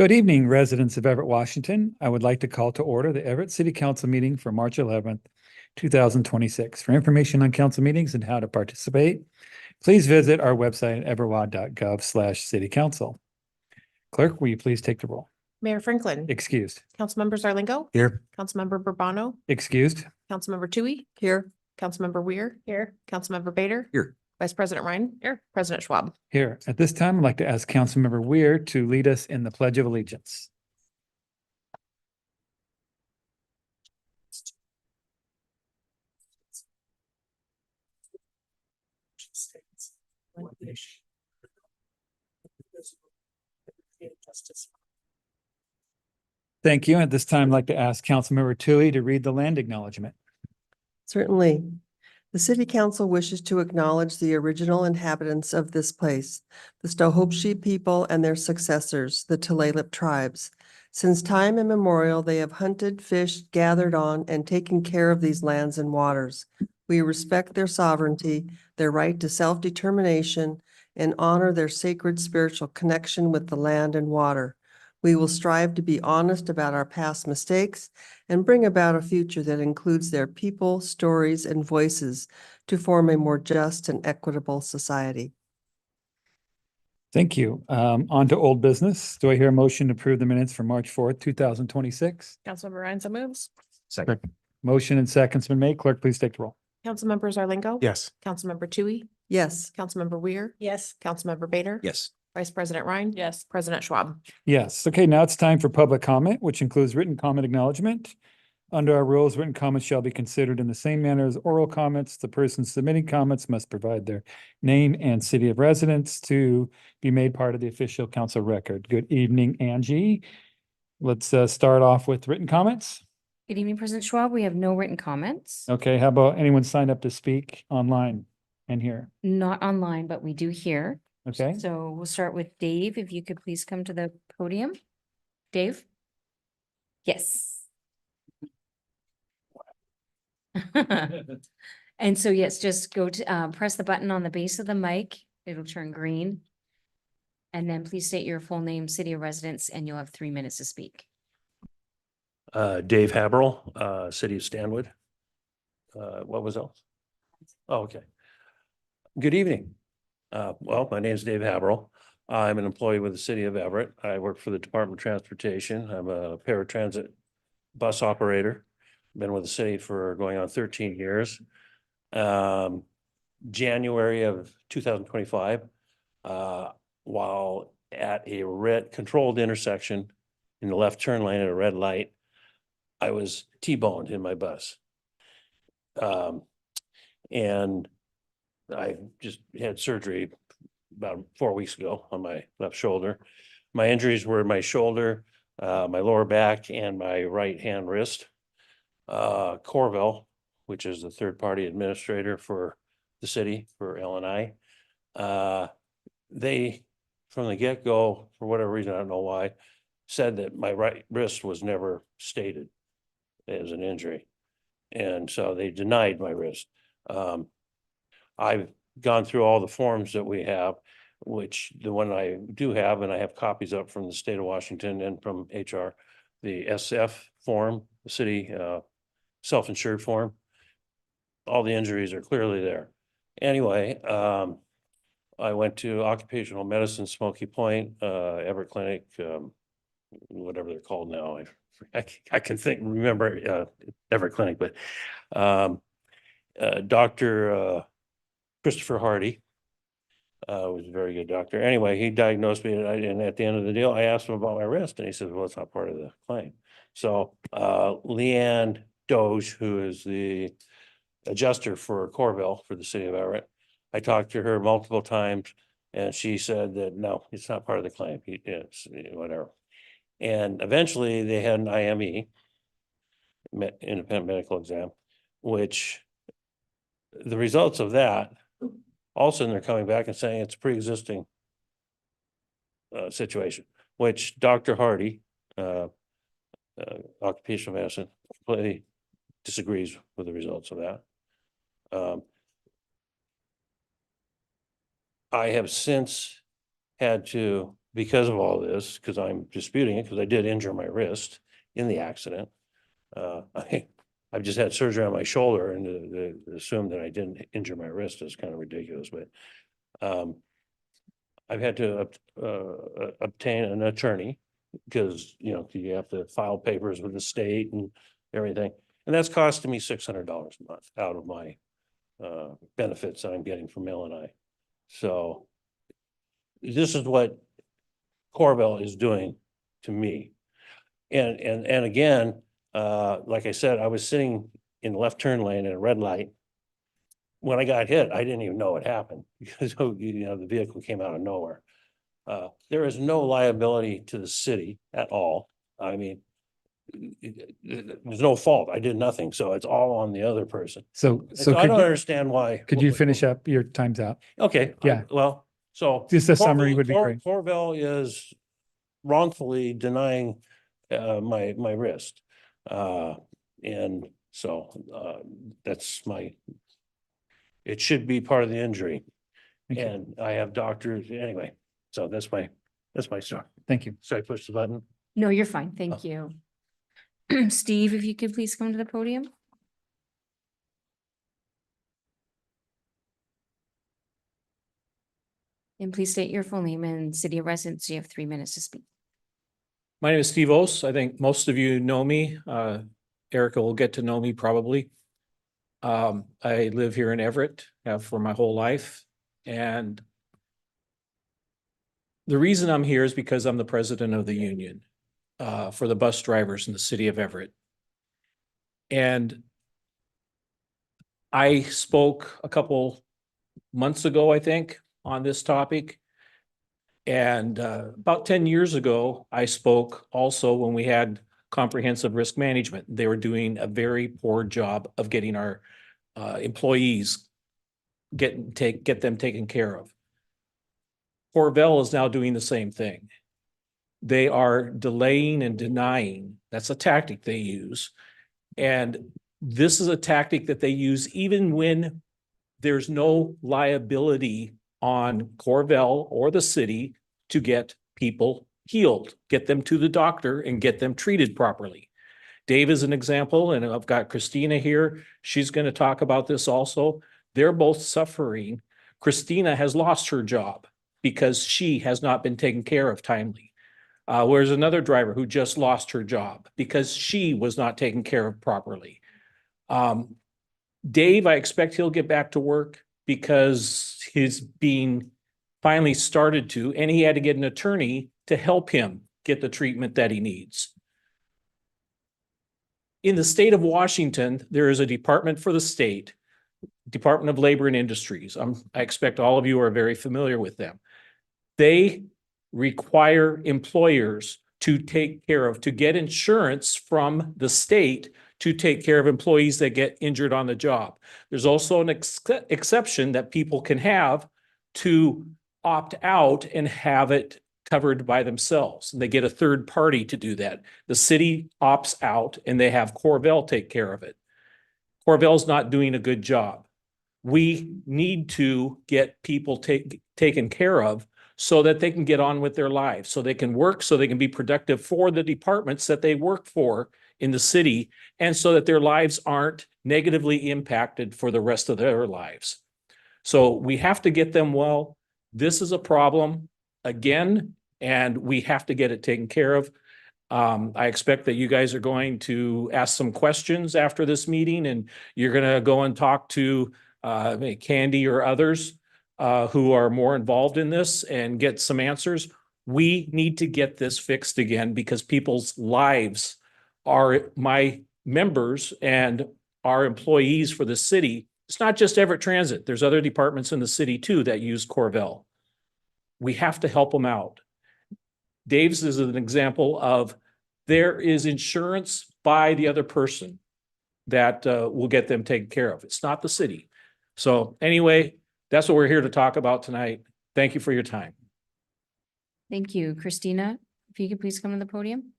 Good evening, residents of Everett, Washington. I would like to call to order the Everett City Council meeting for March 11th, 2026. For information on council meetings and how to participate, please visit our website at everettwa.gov/citycouncil. Clerk, will you please take the roll? Mayor Franklin. Excused. Councilmember Zarlingo. Here. Councilmember Bourbano. Excused. Councilmember Tui. Here. Councilmember Weir. Here. Councilmember Bader. Here. Vice President Ryan. Here. President Schwab. Here. At this time, I'd like to ask Councilmember Weir to lead us in the Pledge of Allegiance. Thank you. At this time, I'd like to ask Councilmember Tui to read the land acknowledgement. Certainly. The City Council wishes to acknowledge the original inhabitants of this place, the Stohopshee people and their successors, the Tulalip tribes. Since time immemorial, they have hunted, fished, gathered on, and taken care of these lands and waters. We respect their sovereignty, their right to self-determination, and honor their sacred spiritual connection with the land and water. We will strive to be honest about our past mistakes and bring about a future that includes their people, stories, and voices to form a more just and equitable society. Thank you. On to old business. Do I hear a motion to approve the minutes for March 4th, 2026? Councilmember Ryan, so moves. Second. Motion and second's been made. Clerk, please take the roll. Councilmember Zarlingo. Yes. Councilmember Tui. Yes. Councilmember Weir. Yes. Councilmember Bader. Yes. Vice President Ryan. Yes. President Schwab. Yes. Okay, now it's time for public comment, which includes written comment acknowledgement. Under our rules, written comments shall be considered in the same manner as oral comments. The person submitting comments must provide their name and city of residence to be made part of the official council record. Good evening, Angie. Let's start off with written comments. Good evening, President Schwab. We have no written comments. Okay, how about anyone signed up to speak online and here? Not online, but we do here. Okay, So we'll start with Dave. If you could please come to the podium. Dave? Yes. And so, yes, just go to, press the button on the base of the mic. It'll turn green. And then please state your full name, city of residence, and you'll have 3 minutes to speak. Dave Haberl, City of Stanwood. What was else? Oh, okay. Good evening. Well, my name is Dave Haberl. I'm an employee with the City of Everett. I work for the Department of Transportation. I'm a paratransit bus operator. Been with the city for going on 13 years. January of 2025, while at a red controlled intersection in the left turn lane at a red light, I was T-boned in my bus. And I just had surgery about 4 weeks ago on my left shoulder. My injuries were my shoulder, my lower back, and my right hand wrist. Corville, which is the third-party administrator for the city for L&I, they, from the get-go, for whatever reason, I don't know why, said that my right wrist was never stated as an injury. And so they denied my wrist. I've gone through all the forms that we have, which the one I do have, and I have copies up from the state of Washington and from HR, the SF form, the city self-insured form. All the injuries are clearly there. Anyway, I went to occupational medicine, Smoky Point, Everett Clinic, whatever they're called now. I can remember Everett Clinic, but Dr. Christopher Hardy was a very good doctor. Anyway, he diagnosed me, and at the end of the deal, I asked him about my wrist, and he said, well, it's not part of the claim. So Leanne Doge, who is the adjuster for Corville for the city of Everett, I talked to her multiple times, and she said that, no, it's not part of the claim. It's whatever. And eventually they had an IME, independent medical exam, which the results of that, all of a sudden they're coming back and saying it's a pre-existing situation, which Dr. Hardy, occupational medicine, completely disagrees with the results of that. I have since had to because of all this, because I'm disputing it, because I did injure my wrist in the accident. I've just had surgery on my shoulder, and to assume that I didn't injure my wrist is kind of ridiculous, but I've had to obtain an attorney because, you know, you have to file papers with the state and everything. And that's costing me $600 a month out of my benefits that I'm getting from LNI. So this is what Corvell is doing to me. And again, like I said, I was sitting in the left turn lane at a red light. When I got hit, I didn't even know what happened because, you know, the vehicle came out of nowhere. There is no liability to the city at all. I mean, there's no fault. I did nothing. So it's all on the other person. So, So I could don't you, understand why. could you finish up? Your time's out. Okay. Yeah. Well, so. Just a summary would be great. Corvell is wrongfully denying my wrist. And so that's it should be part of the injury. Thank you. And I have doctors anyway. So that's my story. Thank you. So I push the button. No, you're fine. Thank Oh. you. Steve, if you could please come to the podium. And please state your full name and city of residence. You have 3 minutes to speak. My name is Steve Ose. I think most of you know me. Erica will get to know me probably. I live here in Everett, have for my whole life. And the reason I'm here is because I'm the president of the union for the bus drivers in the city of Everett. And I spoke a couple months ago, I think, on this topic. And about 10 years ago, I spoke also when we had comprehensive risk management. They were doing a very poor job of getting our employees, get them taken care of. Corvell is now doing the same thing. They are delaying and denying. That's a tactic they use. And this is a tactic that they use even when there's no liability on Corvell or the city to get people healed, get them to the doctor and get them treated properly. Dave is an example, and I've got Christina here. She's going to talk about this also. They're both suffering. Christina has lost her job because she has not been taken care of timely. Whereas another driver who just lost her job because she was not taken care of properly. Dave, I expect he'll get back to work because he's being finally started to, and he had to get an attorney to help him get the treatment that he needs. In the state of Washington, there is a department for the state, Department of Labor and Industries. I expect all of you are very familiar with them. They require employers to take care of, to get insurance from the state to take care of employees that get injured on the job. There's also an exception that people can have to opt out and have it covered by themselves. And they get a third party to do that. The city opts out and they have Corvell take care of it. Corvell's not doing a good job. We need to get people taken care of so that they can get on with their lives, so they can work, so they can be productive for the departments that they work for in the city, and so that their lives aren't negatively impacted for the rest of their lives. So we have to get them well. This is a problem again, and we have to get it taken care of. I expect that you guys are going to ask some questions after this meeting, and you're going to go and talk to Candy or others who are more involved in this and get some answers. We need to get this fixed again because people's lives are my members and our employees for the city. It's not just Everett Transit. There's other departments in the city too that use Corvell. We have to help them out. Dave's is an example of there is insurance by the other person that will get them taken care of. It's not the city. So anyway, that's what we're here to talk about tonight. Thank you for your time. Thank you. Christina, if you could please come to the podium.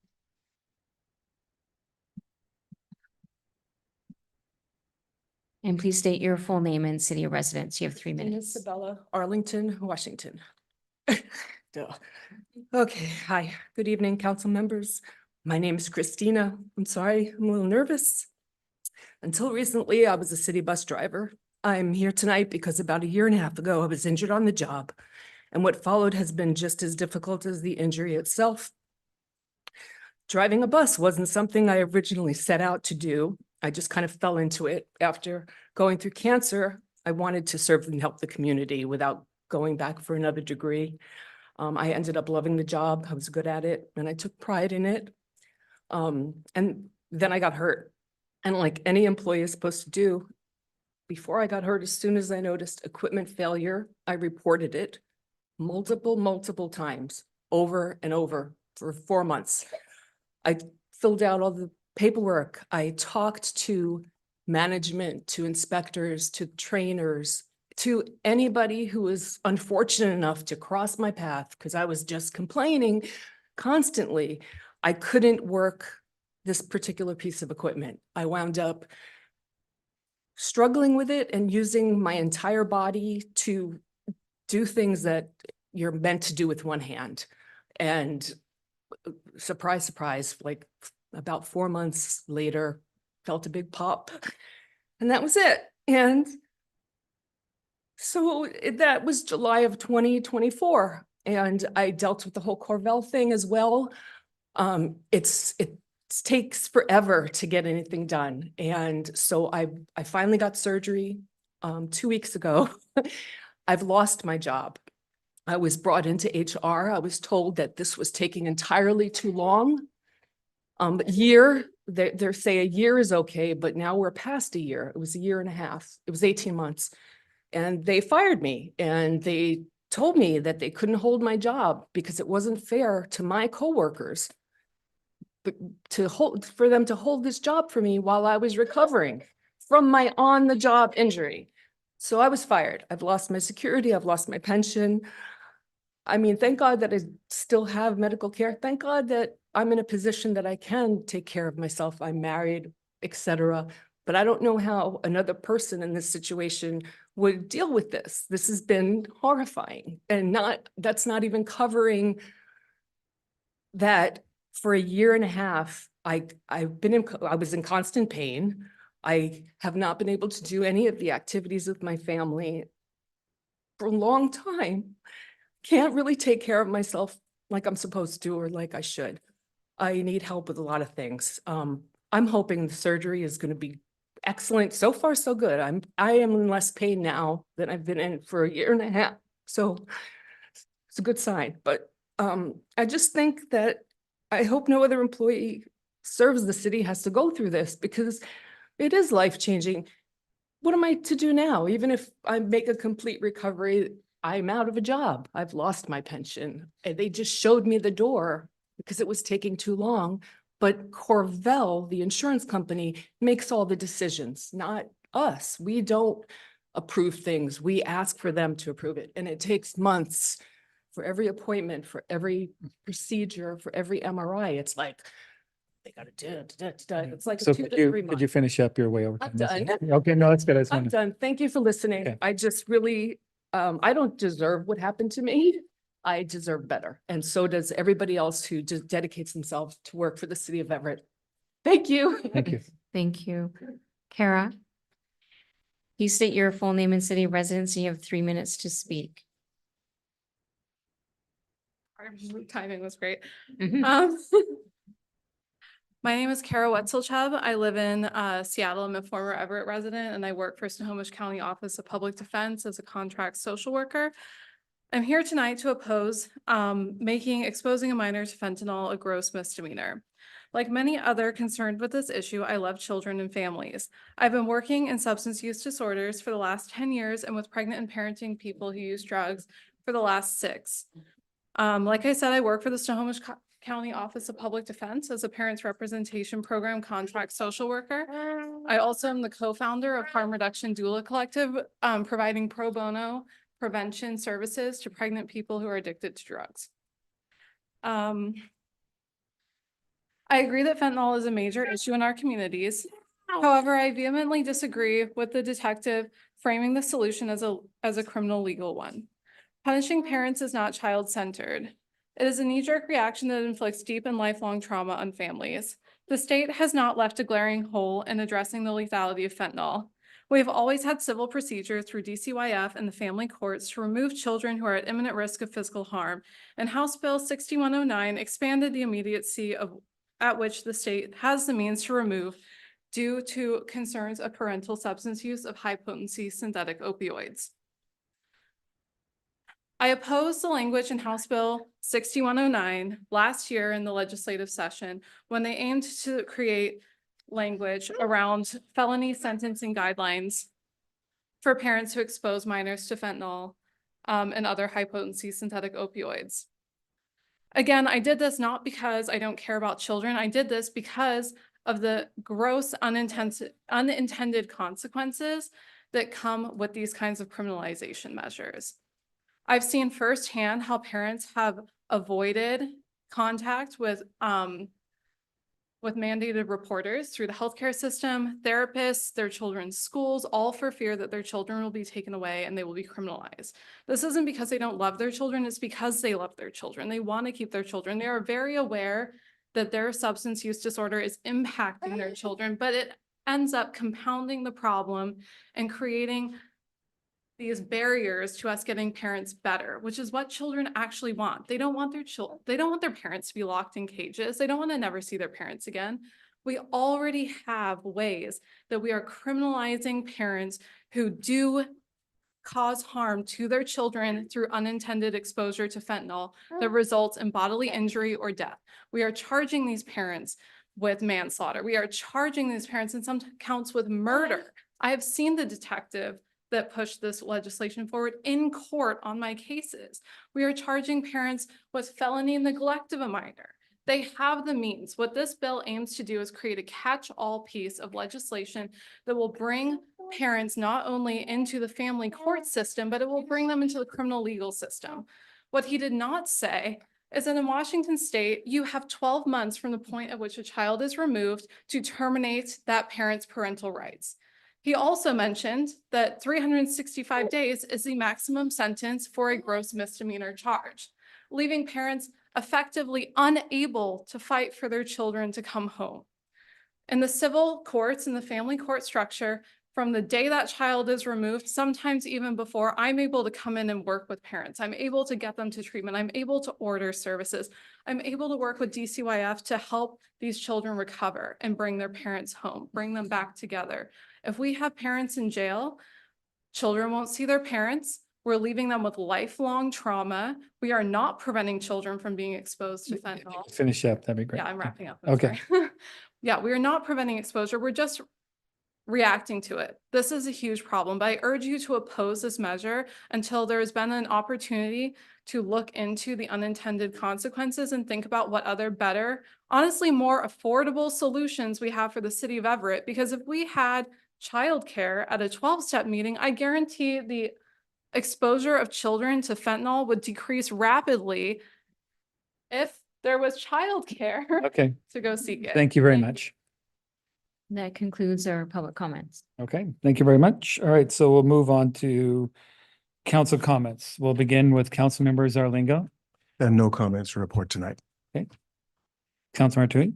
And please state your full name and city of residence. You have 3 minutes. Isabella, Arlington, Washington. Duh. Okay, hi, good evening, council members. My name is Christina. I'm sorry, I'm a little nervous. Until recently, I was a city bus driver. I'm here tonight because about a year and a half ago, I was injured on the job. And what followed has been just as difficult as the injury itself. Driving a bus wasn't something I originally set out to do. I just kind of fell into it. After going through cancer, I wanted to serve and help the community without going back for another degree. I ended up loving the job. I was good at it and I took pride in it. And then I got hurt. And like any employee is supposed to do, before I got hurt, as soon as I noticed equipment failure, I reported it multiple times, over and over for 4 months. I filled out all the paperwork. I talked to management, to inspectors, to trainers, to anybody who was unfortunate enough to cross my path because I was just complaining constantly. I couldn't work this particular piece of equipment. I wound up struggling with it and using my entire body to do things that you're meant to do with one hand. And surprise, surprise, like about 4 months later, felt a big pop and that was it. And so that was July of 2024. And I dealt with the whole Corvell thing as well. It takes forever to get anything done. And so I finally got surgery 2 weeks ago. I've lost my job. I was brought into HR. I was told that this was taking entirely too long. They say a year is okay, but now we're past a year. It was a year and a half. It was 18 months. And they fired me and they told me that they couldn't hold my job because it wasn't fair to my coworkers but for them to hold this job for me while I was recovering from my on-the-job injury. So I was fired. I've lost my security. I've lost my pension. I mean, thank God that I still have medical care. Thank God that I'm in a position that I can take care of myself. I'm married, etc. But I don't know how another person in this situation would deal with this. This has been horrifying, and that's not even covering that for a year and a half, I was in constant pain. I have not been able to do any of the activities with my family for a long time. Can't really take care of myself like I'm supposed to or like I should. I need help with a lot of things. I'm hoping the surgery is going to be excellent. So far, so good. I am in less pain now than I've been in for a year and a half. So it's a good sign. But I just think that I hope no other employee serves the city has to go through this because it is life-changing. What am I to do now? Even if I make a complete recovery, I'm out of a job. I've lost my pension. And they just showed me the door because it was taking too long. But Corvell, the insurance company, makes all the decisions, not us. We don't approve things. We ask for them to approve it. And it takes months for every appointment, for every procedure, for every MRI. It's like, they gotta do it. It's like So a 2 could to you, 3 could months. you finish up your way over? I'm time? done. Okay, no, that's good. I just I'm want to, done. Thank you for listening. Okay. I just really, I don't deserve what happened to me. I deserve better. And so does everybody else who just dedicates themselves to work for the city of Everett. Thank you. thank you. Thank you. Kara? Please state your full name and city of residence, and you have 3 minutes to speak. Our timing was great. Mhm. My name is Kara Wetzelchub. I live in Seattle. I'm a former Everett resident and I work for Snohomish County Office of Public Defense as a contract social worker. I'm here tonight to oppose making exposing a minor to fentanyl a gross misdemeanor. Like many other concerned with this issue, I love children and families. I've been working in substance use disorders for the last 10 years and with pregnant and parenting people who use drugs for the last 6. Like I said, I work for the Snohomish County Office of Public Defense as a Parents Representation Program contract social worker. I also am the co-founder of Harm Reduction Doula Collective, providing pro bono prevention services to pregnant people who are addicted to drugs. I agree that fentanyl is a major issue in our communities. However, I vehemently disagree with the detective framing the solution as a criminal legal one. Punishing parents is not child-centered. It is a knee-jerk reaction that inflicts deep and lifelong trauma on families. The state has not left a glaring hole in addressing the lethality of fentanyl. We have always had civil procedure through DCYF and the family courts to remove children who are at imminent risk of physical harm, and House Bill 6109 expanded the immediacy at which the state has the means to remove due to concerns of parental substance use of high-potency synthetic opioids. I opposed the language in House Bill 6109 last year in the legislative session when they aimed to create language around felony sentencing guidelines for parents who expose minors to fentanyl and other high-potency synthetic opioids. Again, I did this not because I don't care about children. I did this because of the gross unintended consequences that come with these kinds of criminalization measures. I've seen firsthand how parents have avoided contact with mandated reporters through the healthcare system, therapists, their children's schools, all for fear that their children will be taken away and they will be criminalized. This isn't because they don't love their children, it's because they love their children. They want to keep their children. They are very aware that their substance use disorder is impacting their children, but it ends up compounding the problem and creating these barriers to us getting parents better, which is what children actually want. They don't want they don't want their parents to be locked in cages. They don't want to never see their parents again. We already have ways that we are criminalizing parents who do cause harm to their children through unintended exposure to fentanyl that results in bodily injury or death. We are charging these parents with manslaughter. We are charging these parents in some counts with murder. I have seen the detective that pushed this legislation forward in court on my cases. We are charging parents with felony neglect of a minor. They have the means. What this bill aims to do is create a catch-all piece of legislation that will bring parents not only into the family court system, but it will bring them into the criminal legal system. What he did not say is that in Washington state, you have 12 months from the point at which a child is removed to terminate that parent's parental rights. He also mentioned that 365 days is the maximum sentence for a gross misdemeanor charge, leaving parents effectively unable to fight for their children to come home. In the civil courts and the family court structure, from the day that child is removed, sometimes even before, I'm able to come in and work with parents. I'm able to get them to treatment. I'm able to order services. I'm able to work with DCYF to help these children recover and bring their parents home, bring them back together. If we have parents in jail, children won't see their parents. We're leaving them with lifelong trauma. We are not preventing children from being exposed to fentanyl. Finish up, that'd be great. Yeah, I'm wrapping up. I'm Okay. sorry. Yeah, we are not preventing exposure. We're just reacting to it. This is a huge problem, but I urge you to oppose this measure until there has been an opportunity to look into the unintended consequences and think about what other better, honestly, more affordable solutions we have for the city of Everett. Because if we had childcare at a 12-step meeting, I guarantee the exposure of children to fentanyl would decrease rapidly if there was childcare Okay, to go seek it. thank you very much. That concludes our public comments. Okay, thank you very much. All right, so we'll move on to council comments. We'll begin with Councilmember Zarlingo. I have no comments to report tonight. Councilmember Tui.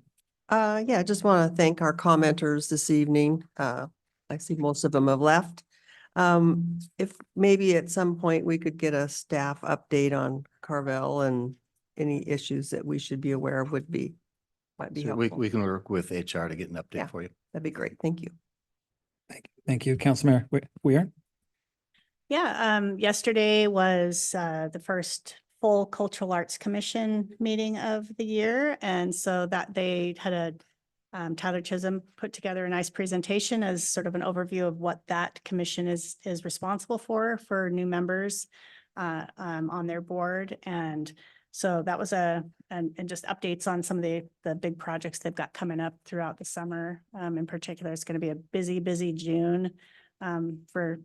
Yeah, I just want to thank our commenters this evening. I see most of them have left. If maybe at some point we could get a staff update on Carvel and any issues that we should be aware of might be So helpful. we can work with HR to get an Yeah. update for you. That'd be great. Thank you. Thank you, Councilmember Weir. Yeah, yesterday was the first full Cultural Arts Commission meeting of the year. And so that they had Tyler Chisholm put together a nice presentation as sort of an overview of what that commission is responsible for new members on their board. And so that was and just updates on some of the big projects they've got coming up throughout the summer. In particular, it's going to be a busy June for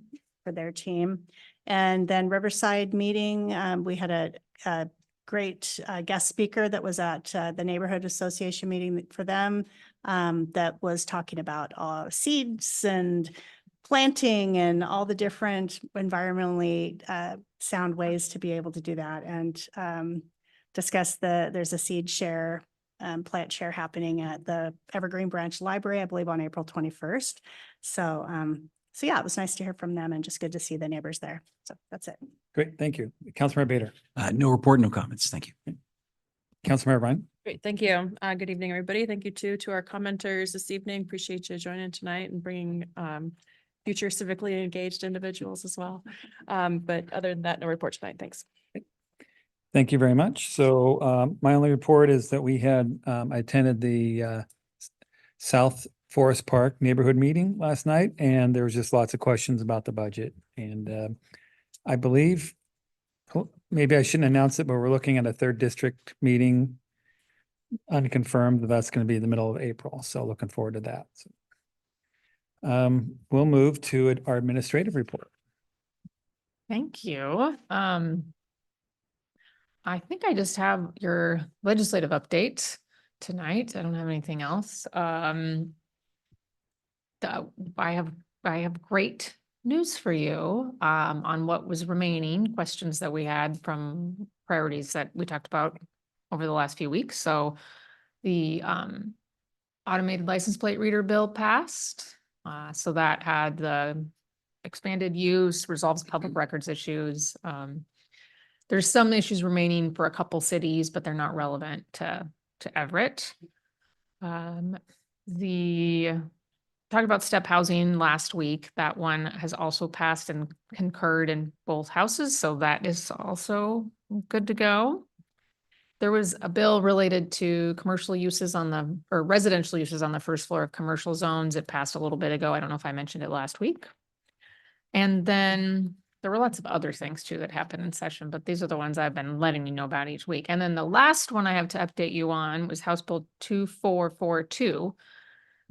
their team. And then Riverside meeting, we had a great guest speaker that was at the Neighborhood Association meeting for them that was talking about seeds and planting and all the different environmentally sound ways to be able to do that, and discuss there's a seed share, plant share happening at the Evergreen Branch Library, I believe on April 21st. So, so yeah, it was nice to hear from them and just good to see the neighbors there. So that's it. Great, thank you. Councilmember Bader. No report, no comments. Thank you. Councilmember Ryan. Great, thank you. Good evening, everybody. Thank you too to our commenters this evening. Appreciate you joining tonight and bringing future civically engaged individuals as well. But other than that, no report tonight. Thanks. Thank you very much. So my only report is that we had, I attended the South Forest Park neighborhood meeting last night, and there was just lots of questions about the budget. And I believe, maybe I shouldn't announce it, but we're looking at a third district meeting, unconfirmed, but that's going to be the middle of April. So looking forward to that. So, we'll move to our administrative report. Thank you. I think I just have your legislative update tonight. I don't have anything else. I have great news for you on what was remaining, questions that we had from priorities that we talked about over the last few weeks. So the automated license plate reader bill passed. So that had the expanded use, resolves public records issues. There's some issues remaining for a couple cities, but they're not relevant to Everett. Talked about step housing last week. That one has also passed and concurred in both houses. So that is also good to go. There was a bill related to commercial uses or residential uses on the first floor of commercial zones. It passed a little bit ago. I don't know if I mentioned it last week. And then there were lots of other things too that happened in session, but these are the ones I've been letting you know about each week. And then the last one I have to update you on was House Bill 2442.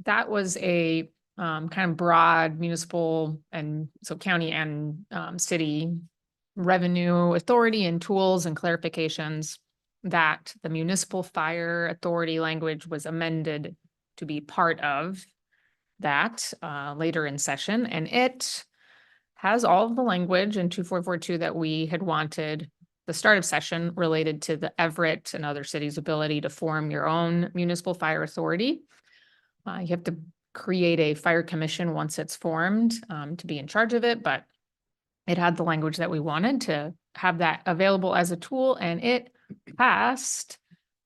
That was a kind of broad municipal and so county and city revenue authority and tools and clarifications that the municipal fire authority language was amended to be part of that later in session. And it has all of the language in 2442 that we had wanted the start of session related to the Everett and other cities' ability to form your own municipal fire authority. You have to create a fire commission once it's formed to be in charge of it, but it had the language that we wanted to have that available as a tool, and it passed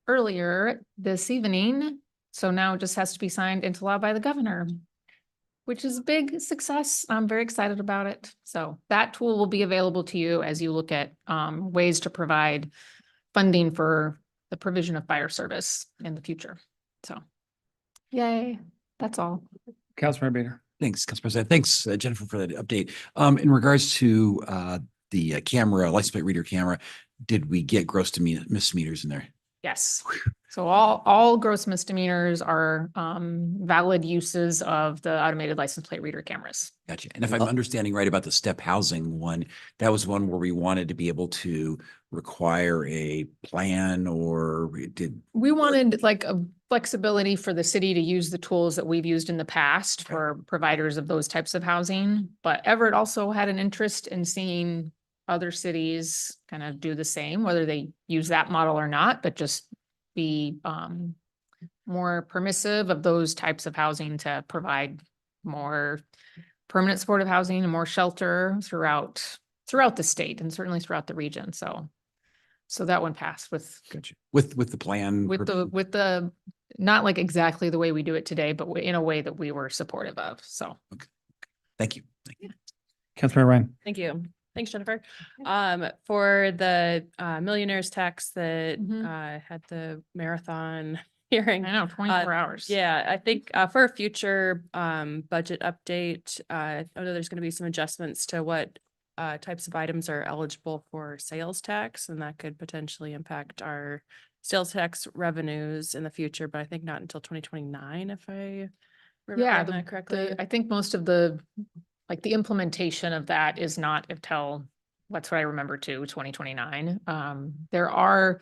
earlier this evening. So now it just has to be signed into law by the governor, which is a big success. I'm very excited about it. So that tool will be available to you as you look at ways to provide funding for the provision of fire service in the future. So yay, that's all. Councilmember Bader. Thanks, Council President. Thanks, Jennifer, for that update. In regards to the camera, license plate reader camera, did we get gross misdemeanors in there? Yes. So all gross misdemeanors are valid uses of the automated license plate reader cameras. Gotcha. And if I'm understanding right about the step housing one, that was one where we wanted to be able to require a plan, or we wanted like a flexibility for the city to use the tools that we've used in the past for providers of those types of housing. But Everett also had an interest in seeing other cities kind of do the same, whether they use that model or not, but just be more permissive of those types of housing to provide more permanent supportive housing and more shelter throughout the state and certainly throughout the region. So that one passed with the plan with the not like exactly the way we do it today, but in a way that we were supportive of. So okay. Thank you. Councilmember Ryan. Thank you. Thanks, Jennifer. For the millionaires tax that had the marathon hearing. I know, 24 hours. Yeah, I think for a future budget update, I know there's going to be some adjustments to what types of items are eligible for sales tax, and that could potentially impact our sales tax revenues in the future, but I think not until 2029, if I remember that correctly. I think most of the implementation of that is not until, that's what I remember too, 2029. There are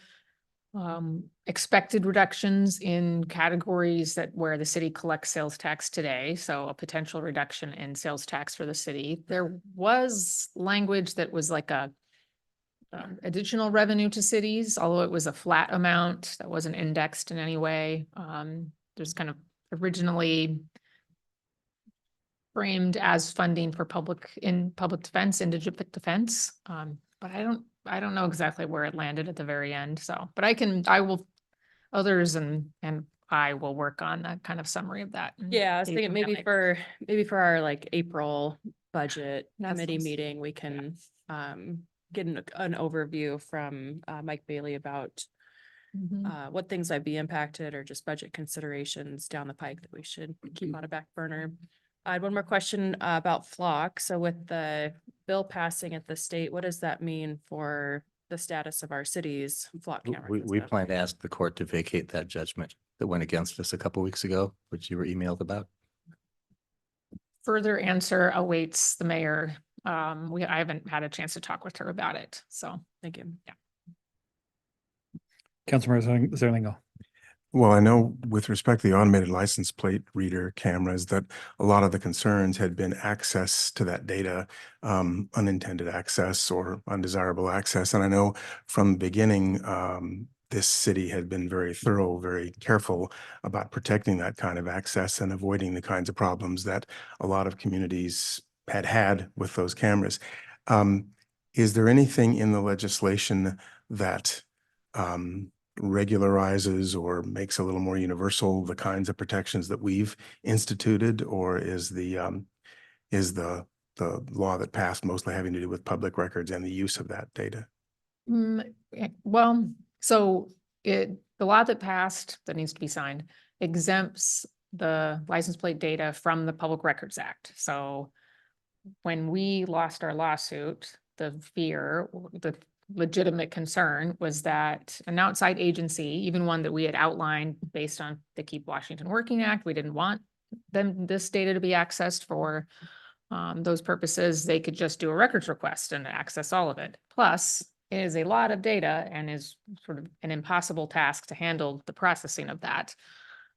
expected reductions in categories that where the city collects sales tax today. So a potential reduction in sales tax for the city. There was language that was like a additional revenue to cities, although it was a flat amount that wasn't indexed in any way. There's kind of originally framed as funding for public defense, indigent defense. But I don't know exactly where it landed at the very end. So, but others and I will work on a kind of summary of that. and Yeah, I was see thinking if we maybe have for our like April budget That committee sounds- meeting, we can get an overview from Mike Bailey about Mhm. what things might be impacted or just budget considerations down the pike that we should keep on a back burner. I had one more question about Flock. So with the bill passing at the state, what does that mean for the status of our city's Flock cameras? We, and we stuff? plan to ask the court to vacate that judgment that went against us a couple weeks ago, which you were emailed about. Further answer awaits the mayor. I haven't had a chance to talk with her about it. So Thank you. Councilmember Zerlingo. Well, I know with respect to the automated license plate reader cameras, that a lot of the concerns had been access to that data, unintended access or undesirable access. And I know from the beginning, this city had been very thorough, very careful about protecting that kind of access and avoiding the kinds of problems that a lot of communities had with those cameras. Is there anything in the legislation that regularizes or makes a little more universal the kinds of protections that we've instituted, or is the law that passed mostly having to do with public records and the use of that data? Well, so the law that passed that needs to be signed exempts the license plate data from the Public Records Act. So when we lost our lawsuit, the legitimate concern was that an outside agency, even one that we had outlined based on the Keep Washington Working Act, we didn't want this data to be accessed for those purposes. They could just do a records request and access all of it. Plus, it is a lot of data and is sort of an impossible task to handle the processing of that.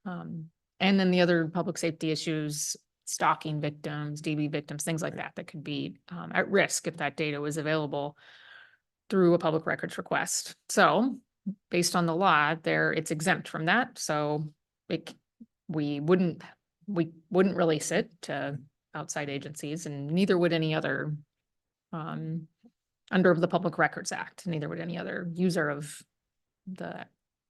And then the other public safety issues, stalking victims, DV victims, things like that could be at risk if that data was available through a public records request. So based on the law there, it's exempt from that. So we wouldn't release it to outside agencies, and neither would any other under the Public Records Act, neither would any other user of the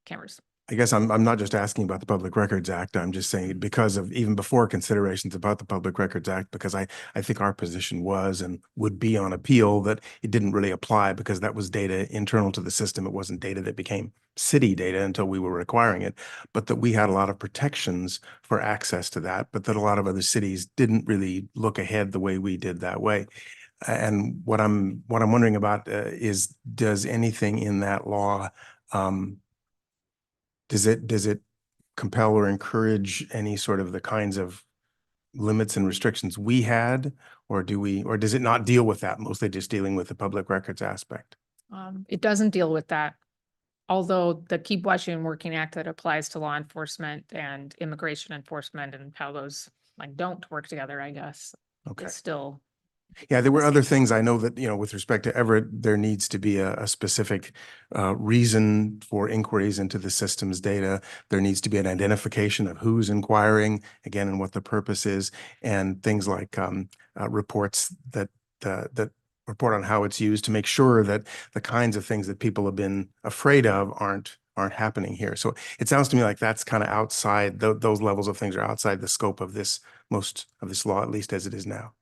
cameras. I guess I'm not just asking about the Public Records Act. I'm just saying because of even before considerations about the Public Records Act, because I think our position was and would be on appeal that it didn't really apply because that was data internal to the system. It wasn't data that became city data until we were requiring it, but that we had a lot of protections for access to that, but that a lot of other cities didn't really look ahead the way we did that way. And what I'm wondering about is, does anything in that law does it compel or encourage any sort of the kinds of limits and restrictions we had, or does it not deal with that, mostly just dealing with the public records aspect? It doesn't deal with that. Although the Keep Washington Working Act that applies to law enforcement and immigration enforcement and how those like don't work together, I guess, Okay. is still. Yeah, there were other things I know that, with respect to Everett, there needs to be a specific reason for inquiries into the system's data. There needs to be an identification of who's inquiring, again, and what the purpose is, and things like reports that report on how it's used to make sure that the kinds of things that people have been afraid of aren't happening here. So it sounds to me like that's kind of outside, those levels of things are outside the scope of most of this law, at least as it is now.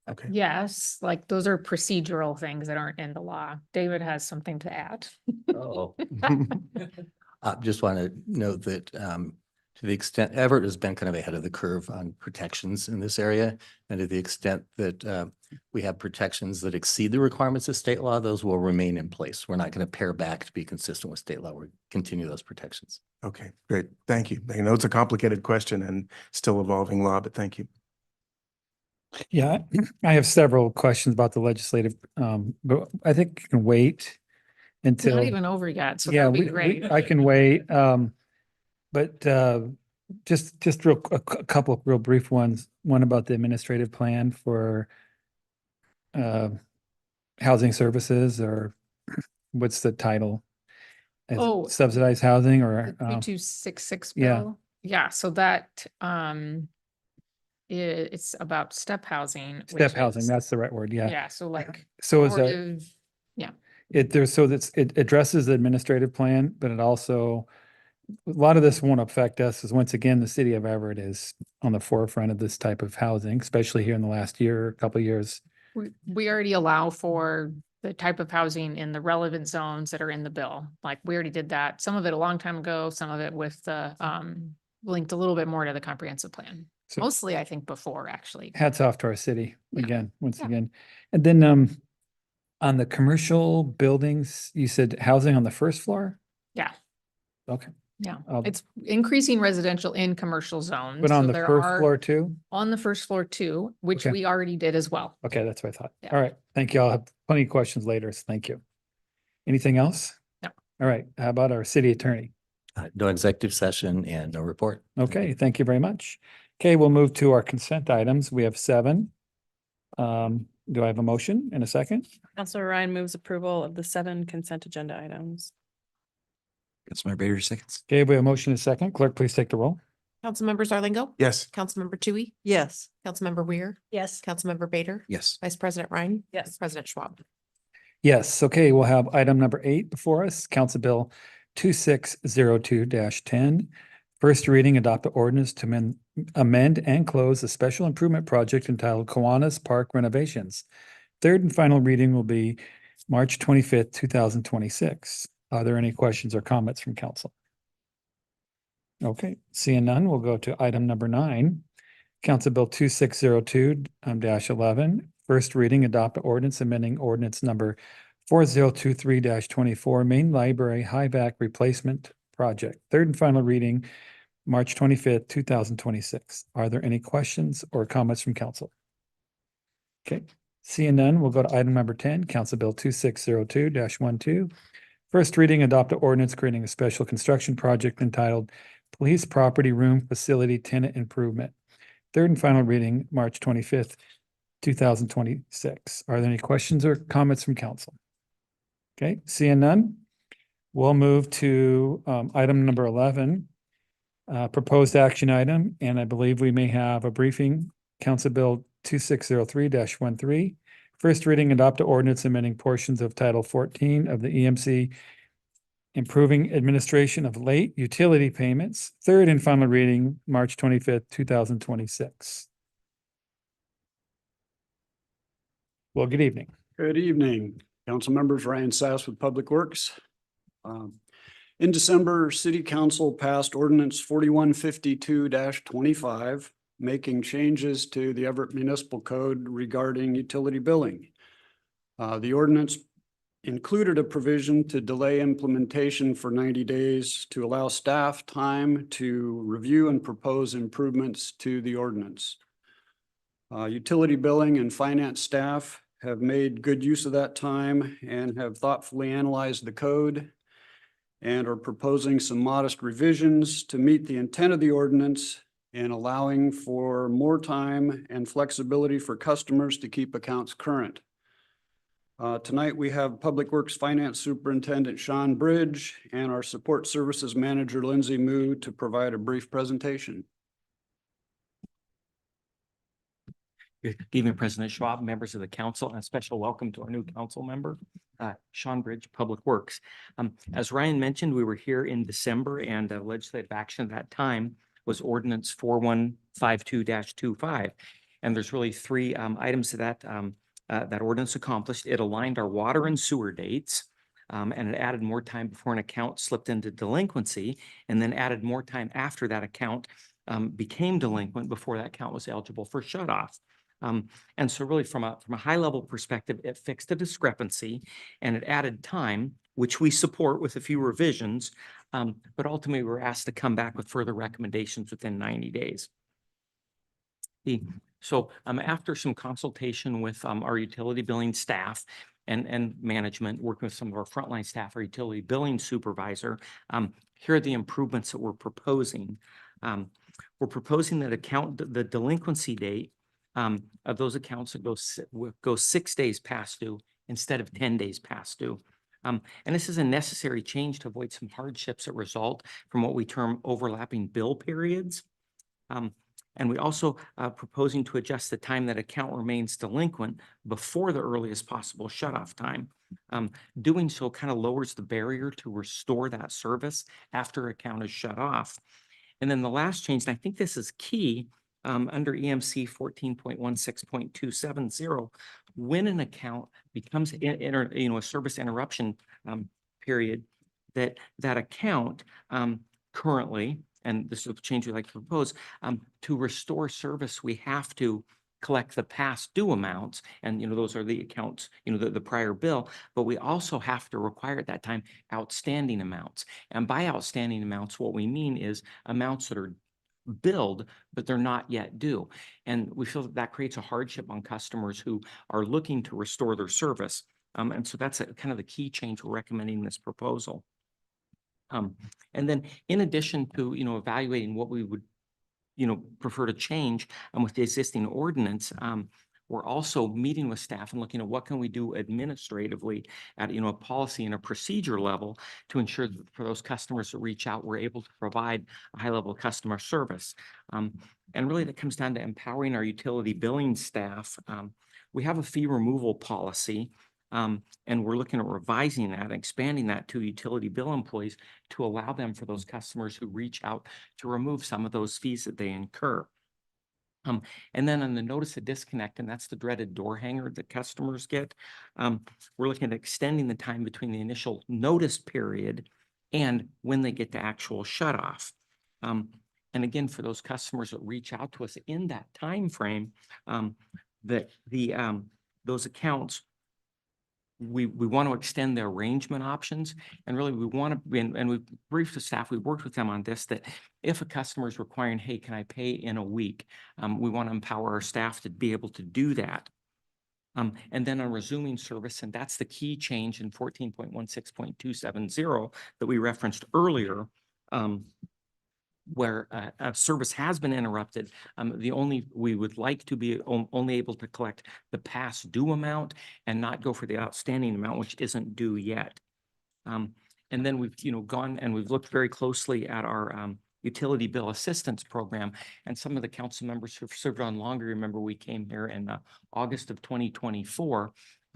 Okay. Yes, like those are procedural things that aren't in the law. David has something to add. Oh. I just want to note that to the extent Everett has been kind of ahead of the curve on protections in this area, and to the extent that we have protections that exceed the requirements of state law, those will remain in place. We're not going to pare back to be consistent with state law. We'll continue those protections. Okay, great. Thank you. I know it's a complicated question and still evolving law, but thank you. Yeah, I have several questions about the legislative, but I think you can wait until. Not even over yet, so Yeah, that'd be great. I can wait. But just a couple of real brief ones. One about the administrative plan for uh, housing services, or what's the title? Is it Oh, subsidized housing or, 2266 yeah. bill. Yeah, so that, it's about step housing. Step which housing, is- that's the right word, yeah. Yeah, so like. So is that, supportive- it addresses the administrative plan, but it also, a lot of this won't affect us, as once again, the city of Everett is on the forefront of this type of housing, especially here in the last year, couple of years. We already allow for the type of housing in the relevant zones that are in the bill. Like, we already did that, some of it a long time ago, some of it with the, linked a little bit more to the comprehensive plan. So Mostly, I think, before, actually. hats off to our city Yeah. again, once Yeah. again. And then on the commercial buildings, you said housing on the first floor? Yeah. Okay, Yeah, I'll- it's increasing residential in commercial zones. but on so the there first are- floor too? On the first floor too, which Okay. we already did as well. Okay, that's what I thought. Yeah. All right, thank you. I'll have plenty of questions later, so thank you. Anything else? No. All right, how about our city attorney? No executive session and no report. Okay, thank you very much. Okay, we'll move to our consent items. We have 7. Do I have a motion in a second? Councilor Ryan moves approval of the 7 consent agenda items. Councilmember Bader, seconds. Okay, we have a motion in a second. Clerk, please take the roll. Councilmember Zarlingo. Yes. Councilmember Tui, Yes. Councilmember Weir, Yes. Councilmember Bader, Yes. Vice President Ryan. Yes. President Schwab. Yes, okay, we'll have item number 8 before us, Council Bill 2602-10. First reading, adopt the ordinance to amend and close a special improvement project entitled Kiwanis Park renovations. Third and final reading will be March 25th, 2026. Are there any questions or comments from council? Okay, seeing none, we'll go to item number 9. Council Bill 2602-11. First reading, adopt the ordinance amending ordinance number 4023-24, Main Library High Vac Replacement Project. Third and final reading, March 25th, 2026. Are there any questions or comments from council? Okay, seeing none, we'll go to item number 10, Council Bill 2602-12. First reading, adopt the ordinance creating a special construction project entitled Police Property Room Facility Tenant Improvement. Third and final reading, March 25th, 2026. Are there any questions or comments from council? Okay, seeing none, we'll move to item number 11, proposed action item, and I believe we may have a briefing. Council Bill 2603-13. First reading, adopt the ordinance amending portions of Title 14 of the EMC, improving administration of late utility payments. Third and final reading, March 25th, 2026. Well, good evening. Good evening, council members. Ryan Sass with Public Works. In December, City Council passed ordinance 4152-25, making changes to the Everett Municipal Code regarding utility billing. The ordinance included a provision to delay implementation for 90 days to allow staff time to review and propose improvements to the ordinance. Utility billing and finance staff have made good use of that time and have thoughtfully analyzed the code and are proposing some modest revisions to meet the intent of the ordinance and allowing for more time and flexibility for customers to keep accounts current. Tonight, we have Public Works Finance Superintendent Sean Bridge and our Support Services Manager Lindsay Moo to provide a brief presentation. Good evening, President Schwab, members of the council, and a special welcome to our new council member, Sean Bridge, Public Works. As Ryan mentioned, we were here in December, and legislative action at that time was ordinance 4152-25. And there's really 3 items that that ordinance accomplished. It aligned our water and sewer dates, and it added more time before an account slipped into delinquency, and then added more time after that account became delinquent before that account was eligible for shut-off. And so really from a high level perspective, it fixed a discrepancy and it added time, which we support with a few revisions. But ultimately we were asked to come back with further recommendations within 90 days. So after some consultation with our utility billing staff and management, working with some of our frontline staff, our utility billing supervisor. Here are the improvements that we're proposing. We're proposing that the delinquency date of those accounts that go 6 days past due instead of 10 days past due. And this is a necessary change to avoid some hardships that result from what we term overlapping bill periods. And we also proposing to adjust the time that account remains delinquent before the earliest possible shut-off time. Doing so kind of lowers the barrier to restore that service after account is shut off. And then the last change, and I think this is key, under EMC 14.16.270, when an account becomes a service interruption period, that account currently, and this is a change we'd like to propose, to restore service, we have to collect the past due amounts, and those are the accounts, the prior bill, but we also have to require at that time outstanding amounts. And by outstanding amounts, what we mean is amounts that are billed, but they're not yet due. And we feel that creates a hardship on customers who are looking to restore their service. And so that's kind of the key change we're recommending in this proposal. And then in addition to, evaluating what we would, prefer to change with the existing ordinance, we're also meeting with staff and looking at what can we do administratively at, a policy and a procedure level to ensure that for those customers that reach out, we're able to provide a high level of customer service. And really that comes down to empowering our utility billing staff. We have a fee removal policy, and we're looking at revising that and expanding that to utility bill employees to allow them, for those customers who reach out, to remove some of those fees that they incur. And then on the notice of disconnect, and that's the dreaded door hanger that customers get, we're looking at extending the time between the initial notice period and when they get to actual shut off. And again, for those customers that reach out to us in that time frame, those accounts, we want to extend the arrangement options, and really we want to, and we've briefed the staff, we worked with them on this, that if a customer is requiring, hey, can I pay in a week? We want to empower our staff to be able to do that. And then on resuming service, and that's the key change in 14.16.270 that we referenced earlier, where a service has been interrupted, we would like to be only able to collect the past due amount and not go for the outstanding amount, which isn't due yet. And then we've gone and we've looked very closely at our utility bill assistance program, and some of the council members who've served on longer remember we came here in August of 2024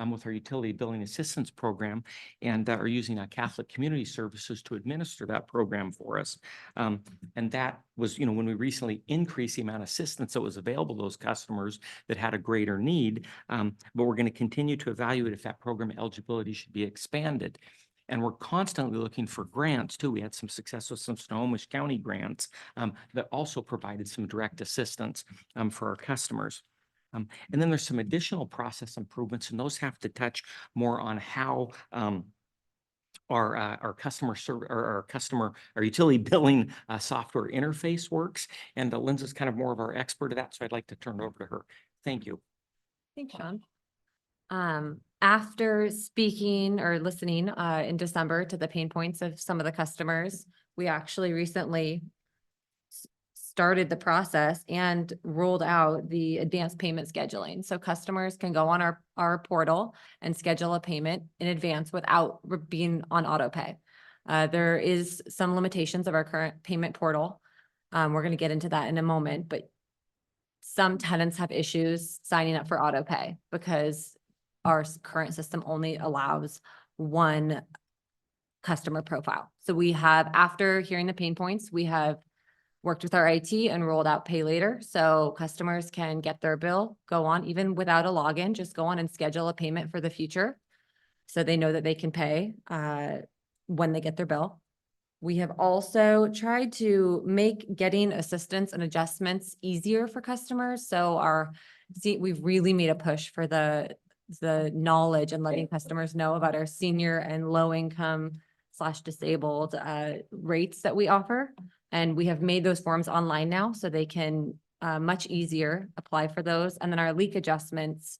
with our utility billing assistance program, and are using Catholic Community Services to administer that program for us. And that was, when we recently increased the amount of assistance that was available to those customers that had a greater need, but we're going to continue to evaluate if that program eligibility should be expanded. And we're constantly looking for grants too. We had some success with some Snohomish County grants that also provided some direct assistance for our customers. And then there's some additional process improvements, and those have to touch more on how our utility billing software interface works. And Linda's kind of more of our expert at that, so I'd like to turn it over to her. Thank you. Thanks, Sean. After speaking or listening in December to the pain points of some of the customers, we actually recently started the process and rolled out the advanced payment scheduling. So customers can go on our portal and schedule a payment in advance without being on auto pay. There is some limitations of our current payment portal. We're going to get into that in a moment, but some tenants have issues signing up for auto pay because our current system only allows one customer profile. So we have, after hearing the pain points, we have worked with our IT and rolled out pay later. So customers can get their bill, go on even without a login, just go on and schedule a payment for the future. So they know that they can pay when they get their bill. We have also tried to make getting assistance and adjustments easier for customers. So we've really made a push for the knowledge and letting customers know about our senior and low income / disabled rates that we offer. And we have made those forms online now so they can much easier apply for those. And then our leak adjustments,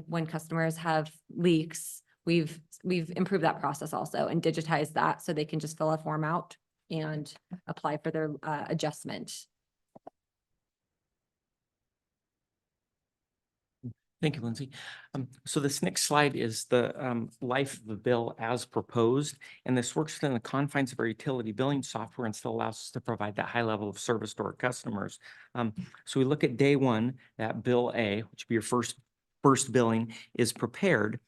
when customers have leaks, we've improved that process also and digitized that so they can just fill a form out and apply for their adjustment. Thank you, Lindsay. So this next slide is the life of the bill as proposed, and this works within the confines of our utility billing software and still allows us to provide that high level of service to our customers. So we look at day one, that bill A, which would be your first billing, is prepared.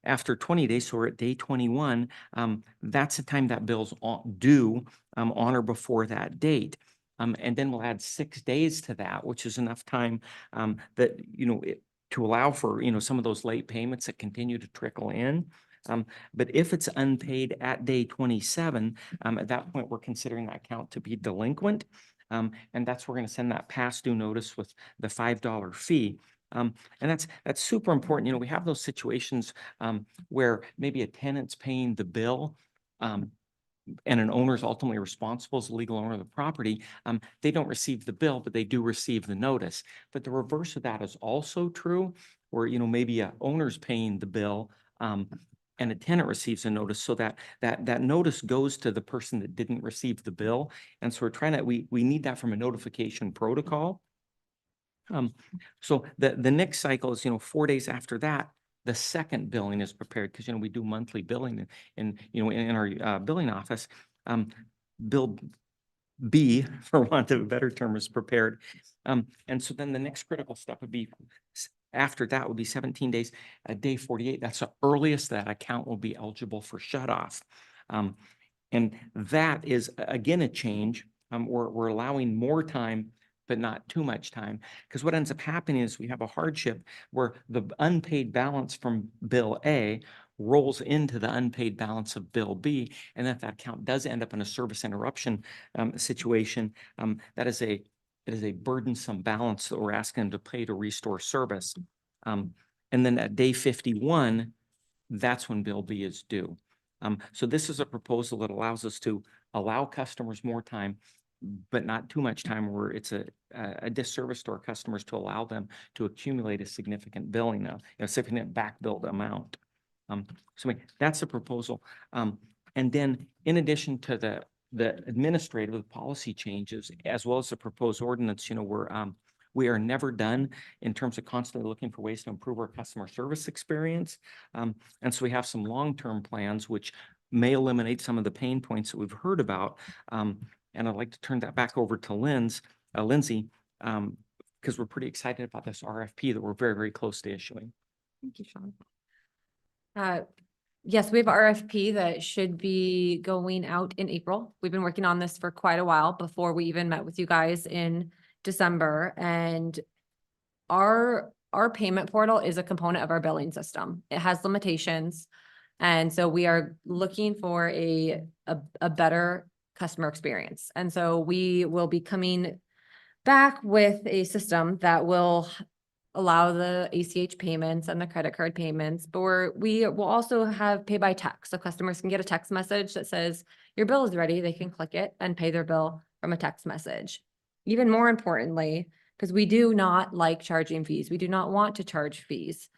After 20 days, so we're at day 21, that's the time that bill's due on or before that date. And then we'll add 6 days to that, which is enough time that, to allow for, some of those late payments that continue to trickle in. But if it's unpaid at day 27, at that point, we're considering that account to be delinquent. And that's, we're going to send that past due notice with the $5 fee. And that's super important. We have those situations where maybe a tenant's paying the bill, and an owner is ultimately responsible as the legal owner of the property. They don't receive the bill, but they do receive the notice. But the reverse of that is also true, where, maybe a owner's paying the bill, and a tenant receives a notice, so that notice goes to the person that didn't receive the bill. And so we're trying to, we need that from a notification protocol. So the next cycle is, 4 days after that, the second billing is prepared, because, we do monthly billing in our billing office. Bill B, for want of a better term, is prepared. And so then the next critical step would be, after that would be 17 days, day 48. That's the earliest that account will be eligible for shut off. And that is, again, a change. We're allowing more time, but not too much time. Because what ends up happening is we have a hardship where the unpaid balance from bill A rolls into the unpaid balance of bill B. And if that account does end up in a service interruption situation, it is a burdensome balance that we're asking them to pay to restore service. And then at day 51, that's when bill B is due. So this is a proposal that allows us to allow customers more time, but not too much time, where it's a disservice to our customers to allow them to accumulate a significant billing, a significant back billed amount. So that's the proposal. And then in addition to the administrative policy changes, as well as the proposed ordinance, we are never done in terms of constantly looking for ways to improve our customer service experience. And so we have some long-term plans which may eliminate some of the pain points that we've heard about. And I'd like to turn that back over to Lindsay, because we're pretty excited about this RFP that we're very, very close to issuing. Thank you, Sean. Yes, we have RFP that should be going out in April. We've been working on this for quite a while before we even met with you guys in December. And our payment portal is a component of our billing system. It has limitations. And so we are looking for a better customer experience. And so we will be coming back with a system that will allow the ACH payments and the credit card payments, but we will also have pay by text. So customers can get a text message that says your bill is ready. They can click it and pay their bill from a text message. Even more importantly, because we do not like charging fees, we do not want to charge fees.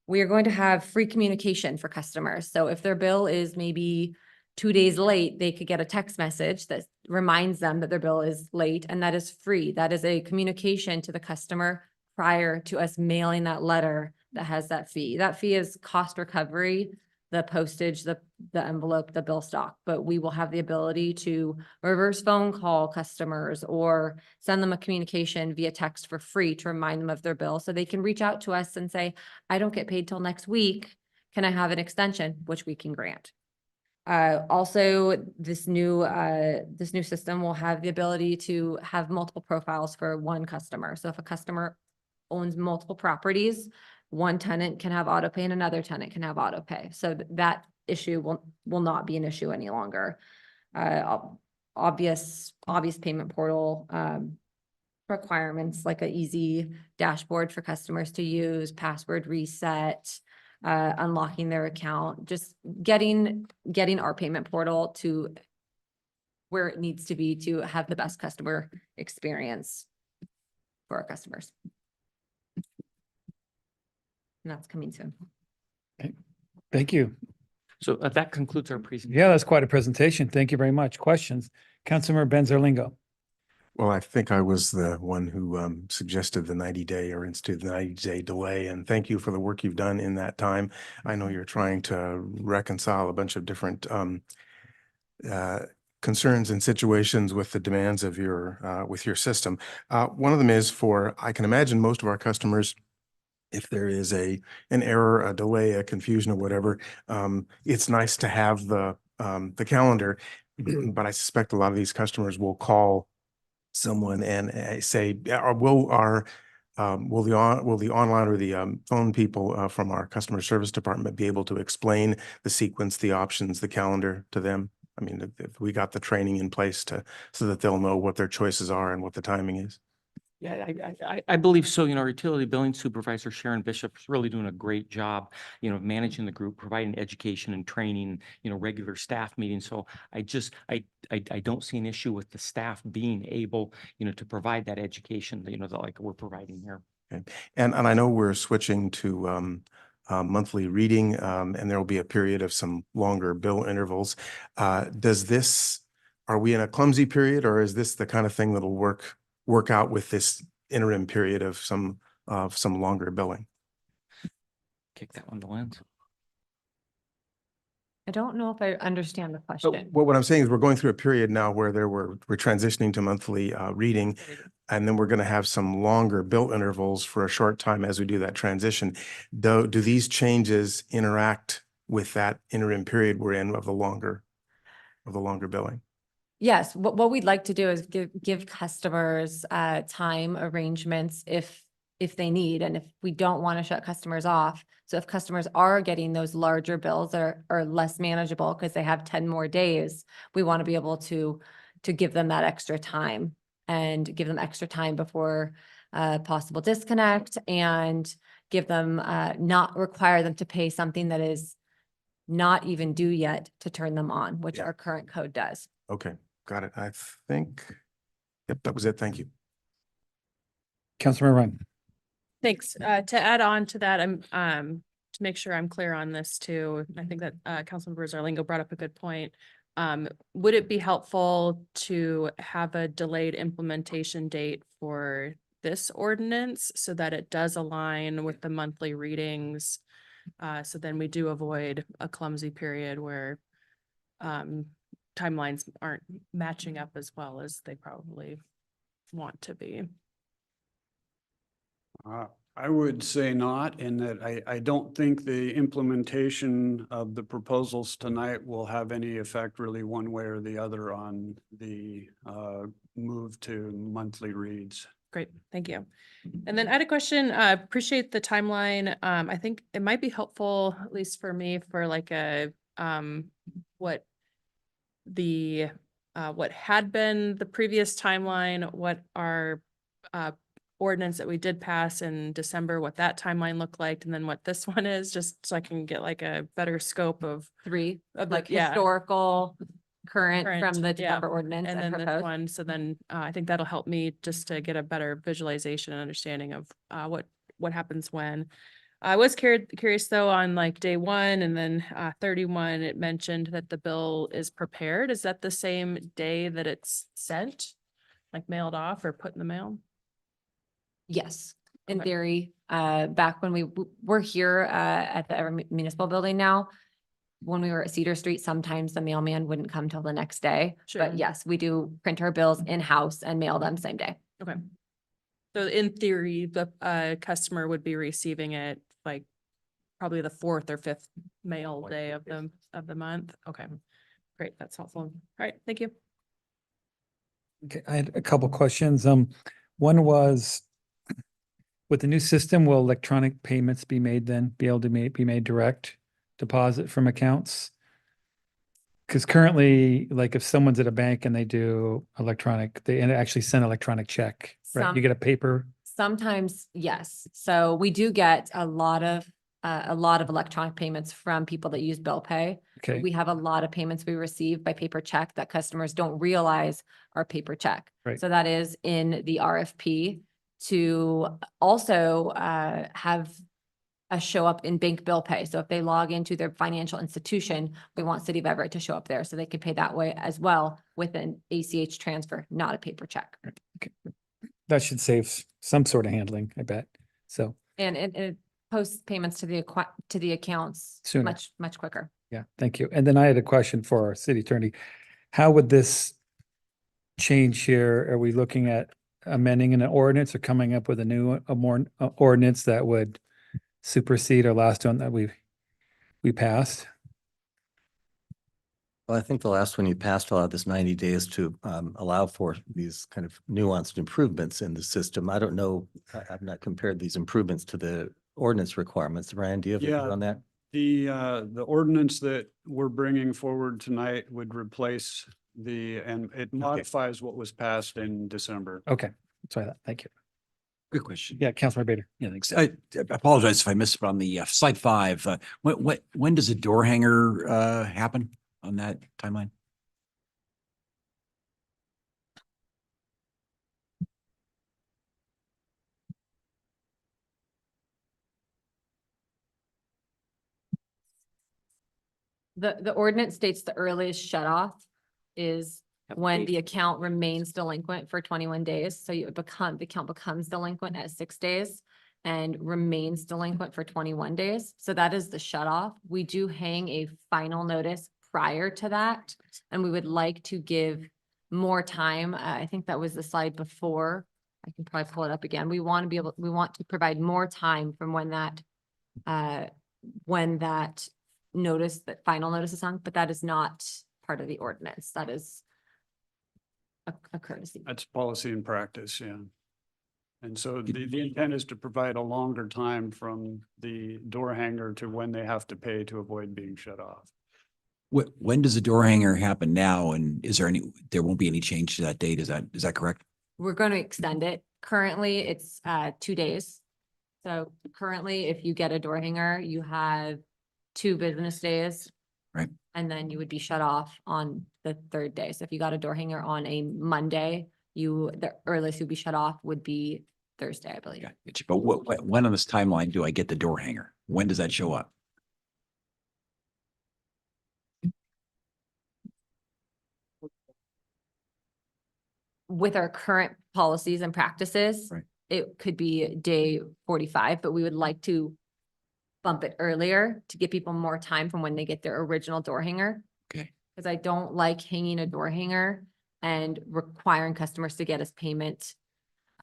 We are going to have free communication for customers. So if their bill is maybe 2 days late, they could get a text message that reminds them that their bill is late, and that is free. That is a communication to the customer prior to us mailing that letter that has that fee. That fee is cost recovery, the postage, the envelope, the bill stock, but we will have the ability to reverse phone call customers or send them a communication via text for free to remind them of their bill, so they can reach out to us and say, I don't get paid till next week. Can I have an extension? Which we can grant. Also, this new system will have the ability to have multiple profiles for one customer. So if a customer owns multiple properties, one tenant can have auto pay and another tenant can have auto pay. So that issue will not be an issue any longer. Obvious payment portal requirements, like an easy dashboard for customers to use, password reset, unlocking their account, just getting our payment portal to where it needs to be to have the best customer experience for our customers. And that's coming soon. Okay. Thank you. So that concludes our presentation. Yeah, that's quite a presentation. Thank you very much. Questions? Councilmember Benzerlingo. Well, I think I was the one who suggested the 90-day or instituted the 90-day delay, and thank you for the work you've done in that time. I know you're trying to reconcile a bunch of different concerns and situations with the demands of your system. One of them is I can imagine most of our customers, if there is an error, a delay, a confusion or whatever, it's nice to have the calendar, but I suspect a lot of these customers will call someone and say, will the online or the phone people from our customer service department be able to explain the sequence, the options, the calendar to them? I mean, if we got the training in place so that they'll know what their choices are and what the timing is. Yeah, I believe so. Our utility billing supervisor, Sharon Bishop, is really doing a great job, managing the group, providing education and training, regular staff meetings. So I don't see an issue with the staff being able, to provide that education, that like we're providing here. Okay. And I know we're switching to monthly reading, and there will be a period of some longer bill intervals. Are we in a clumsy period, or is this the kind of thing that'll work out with this interim period of some longer billing? Kick that one to Lance. I don't know if I understand the question. Well, what I'm saying is we're going through a period now where we're transitioning to monthly reading, and then we're going to have some longer bill intervals for a short time as we do that transition. Do these changes interact with that interim period we're in of the longer billing? Yes, what we'd like to do is give customers time arrangements if they need, and if we don't want to shut customers off. So if customers are getting those larger bills that are less manageable because they have 10 more days, we want to be able to give them that extra time and give them extra time before possible disconnect, and give them not require them to pay something that is not even due yet to turn them on, which our current code does. Okay, got it. I think, yep, that was it. Thank you. Councilmember Ryan. Thanks. To add on to that, I'm to make sure I'm clear on this too. I think that Councilmember Zarlingo brought up a good point. Would it be helpful to have a delayed implementation date for this ordinance so that it does align with the monthly readings? So then we do avoid a clumsy period where timelines aren't matching up as well as they probably want to be. I would say not, in that I don't think the implementation of the proposals tonight will have any effect really one way or the other on the move to monthly reads. Great, thank you. And then I had a question, appreciate the timeline. I think it might be helpful, at least for me, for like a, what had been the previous timeline, what our ordinance that we did pass in December, what that timeline looked like, and then what this one is, just so I can get like a better scope of like historical, current from the December ordinance and and then this proposed. one. So then I think that'll help me just to get a better visualization and understanding of what happens when. I was curious though on like day 1 and then 31, it mentioned that the bill is prepared. Is that the same day that it's sent, like mailed off or put in the mail? Yes, in Okay. theory, back when we're here at the Everett Municipal Building now, when we were at Cedar Street, sometimes the mailman wouldn't come till the next day. Sure. But yes, we do print our bills in-house and mail them same day. Okay. So in theory, the customer would be receiving it like probably the 4th or 5th mail day of the month. Okay, great. That's helpful. All right, thank you. Okay, I had a couple questions. One was, with the new system, will electronic payments be able to be made direct deposit from accounts? Because currently, like if someone's at a bank and they do they actually send electronic check, right? You get a paper. Sometimes, yes. So we do get a lot of electronic payments from people that use bill pay. Okay. We have a lot of payments we receive by paper check that customers don't realize are paper check. Right. So that is in the RFP to also have show up in bank bill pay. So if they log into their financial institution, we want City of Everett to show up there so they can pay that way as well with an ACH transfer, not a paper check. That should save some sort of handling, I bet. So, And it posts payments to the accounts Sooner. much quicker. yeah, thank you. And then I had a question for our city attorney. How would this change here? Are we looking at amending an ordinance or coming up with a more ordinance that would supersede our last one that we passed? Well, I think the last one you passed allowed this 90 days to allow for these kind of nuanced improvements in the system. I don't know, I've not compared these improvements to the ordinance requirements. Ryan, do you have a view Yeah. on that? The ordinance that we're bringing forward tonight would replace and it modifies what was passed in December. Okay, that's what I thought. Thank you. Good question. Yeah, Councilmember Bader. Yeah, thanks. I apologize if I missed it on the slide 5. When does a door hanger happen on that timeline? The ordinance states the earliest shut off is when the account remains delinquent for 21 days. So the account becomes delinquent at 6 days and remains delinquent for 21 days. So that is the shut off. We do hang a final notice prior to that. And we would like to give more time. I think that was the slide before. I can probably pull it up again. We want to provide more time from when that notice, that final notice is hung, but that is not part of the ordinance. That is a courtesy. That's policy and practice, yeah. And so the intent is to provide a longer time from the door hanger to when they have to pay to avoid being shut off. When does a door hanger happen now? And there won't be any change to that date? Is that correct? We're going to extend it. Currently, it's 2 days. So currently, if you get a door hanger, you have 2 business days. Right. And then you would be shut off on the 3rd day. So if you got a door hanger on a Monday, the earliest you'd be shut off would be Thursday, I believe. Yeah, get you. But when on this timeline do I get the door hanger? When does that show up? With our current policies and practices, Right. it could be day 45, but we would like to bump it earlier to give people more time from when they get their original door hanger. Okay. Because I don't like hanging a door hanger and requiring customers to get us payment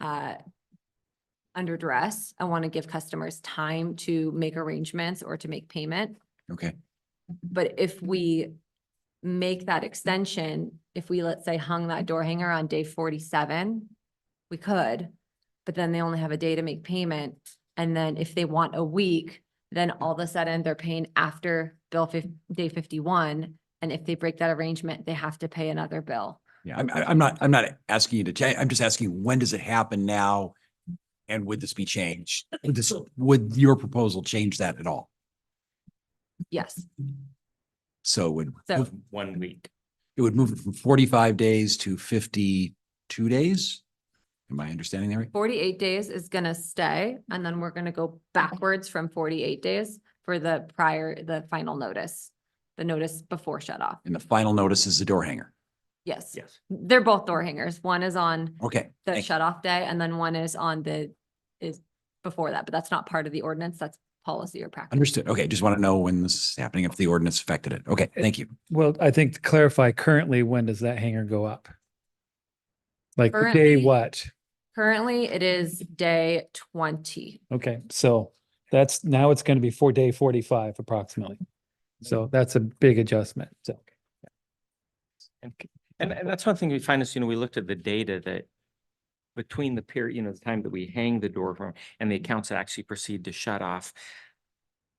under duress. I want to give customers time to make arrangements or to make payment. Okay. But if we make that extension, if we, let's say, hung that door hanger on day 47, we could, but then they only have a day to make payment. And then if they want a week, then all of a sudden they're paying after day 51. And if they break that arrangement, they have to pay another bill. Yeah, I'm not asking you to change. I'm just asking, when does it happen now? And would this be changed? Would your proposal change that at all? Yes. So it would So- move- 1 week. it would move it from 45 days to 52 days? Am I understanding that right? 48 days is gonna stay, and then we're gonna go backwards from 48 days for the final notice, the notice before shut off. And the final notice is the door hanger. Yes. Yes. They're both door hangers. One is on Okay. the thank you. shut off day, and then one is before that, but that's not part of the ordinance. That's policy or practice. Understood. Okay, just want to know when this is happening, if the ordinance affected it. Okay, thank you. Well, I think to clarify, currently, when does that hanger go up? Like day Currently- what? Currently, it is day 20. Okay, so now it's going to be day 45 approximately. So that's a big adjustment. So. And that's one thing we find is, we looked at the data that between the period, the time that we hang the door from and the accounts that actually proceed to shut off,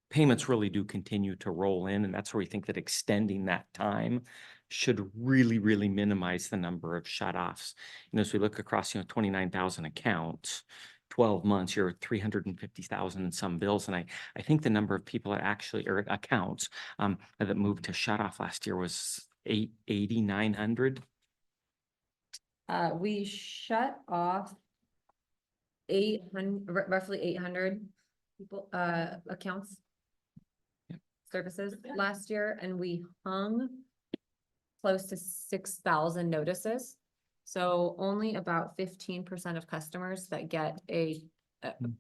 payments really do continue to roll in. And that's where we think that extending that time should really, really minimize the number of shut offs. As we look across, 29,000 accounts, 12 months, you're at 350,000 in some bills. And I think the number of people that actually, or accounts that moved to shut off last year was 8,900. We shut off roughly 800 people, accounts. Services last year, and we hung close to 6,000 notices. So only about 15% of customers that get a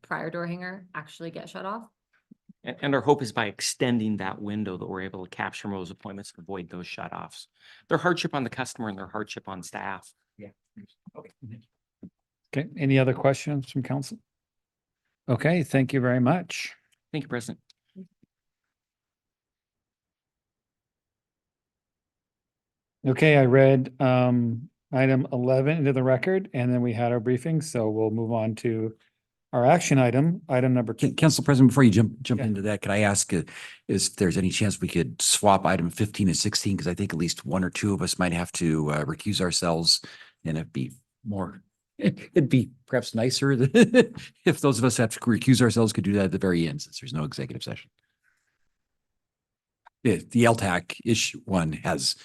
prior door hanger actually get shut off. And our hope is by extending that window that we're able to capture those appointments, and avoid those shut-offs. Their hardship on the customer and their hardship on staff. Yeah. Okay. Okay, any other questions from council? Okay, thank you very much. Thank you, President. Okay, I read item 11 into the record, and then we had our briefing, so we'll move on to our action item, item number 2. Council President, before you jump Yeah. into that, could I ask if there's any chance we could swap item 15 and 16? Because I think at least one or two of us might have to recuse ourselves, and it'd be perhaps nicer if those of us have to recuse ourselves could do that at the very end, since there's no executive session. The LTAC issue one has,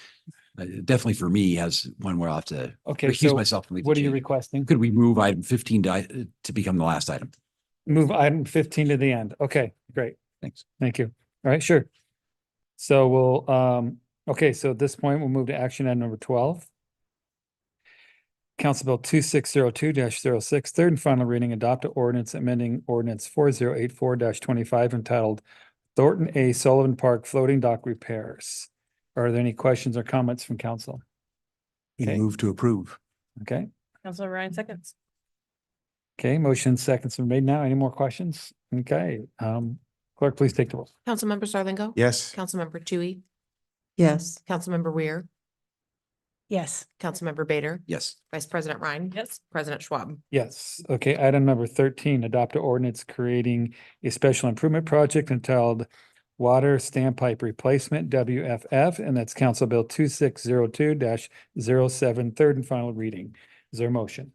definitely for me, has one where I'll have to Okay, recuse so myself and leave the what are you chamber. requesting? Could we move item 15 to become the last item? Move item 15 to the end. Okay, great. Thanks. Thank you. All right, sure. So we'll, okay, so at this point, we'll move to action item number 12. Council Bill 2602-06, third and final reading, adopt an ordinance amending ordinance 4084-25 entitled Thornton A. Sullivan Park Floating Dock Repairs. Are there any questions or comments from council? Okay. Move to approve. Okay, Councilor Ryan seconds. okay, motion seconds are made now. Any more questions? Okay, clerk, please take the roll. Councilmember Zarlingo. Yes. Councilmember Tui, Yes. Councilmember Weir, Yes. Councilmember Bader, Yes. Vice President Ryan. Yes. President Schwab. Yes, okay, item number 13, adopt an ordinance creating a special improvement project entitled Water Standpipe Replacement, WFF, and that's Council Bill 2602-07, third and final reading. Is there a motion?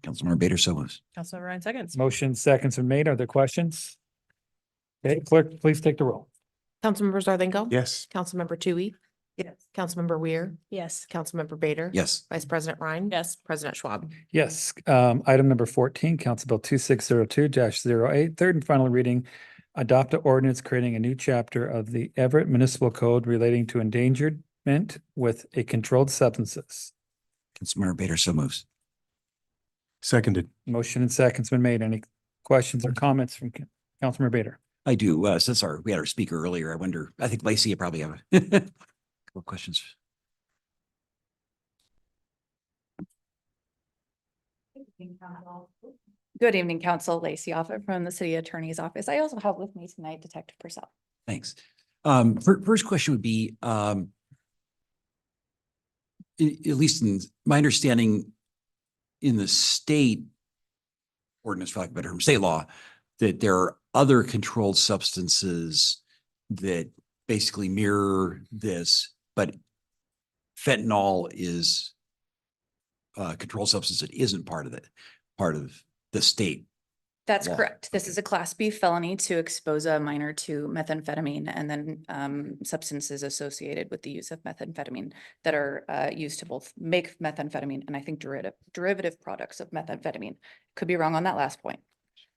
Councilmember Bader, so moves. Councilor Ryan seconds. Motion seconds are made. Are there questions? Okay, clerk, please take the roll. Councilmember Zarlingo. Yes. Councilmember Tui, Yes. Councilmember Weir, Yes. Councilmember Bader. Yes. Vice President Ryan. Yes. President Schwab. Yes, item number 14, Council Bill 2602-08, third and final reading. Adopt an ordinance creating a new chapter of the Everett Municipal Code relating to endangerment with a controlled substances. Councilmember Bader, so moves. Seconded. Motion and seconds been made. Any questions or comments from Councilmember Bader? I do, since we had our speaker earlier, I think Lacey, you probably have a couple of questions. Good evening, Council. Lacey Offutt from the City Attorney's Office. I also have with me tonight Detective Purcell. Thanks. First question would be, at least in my understanding, in the state ordinance, for lack of a better term, state law, that there are other controlled substances that basically mirror this, but fentanyl is a controlled substance that isn't part of the state. That's law. correct. This is a Class B felony to expose a minor to methamphetamine and then substances associated with the use of methamphetamine that are used to both make methamphetamine and I think derivative products of methamphetamine. Could be wrong on that last point.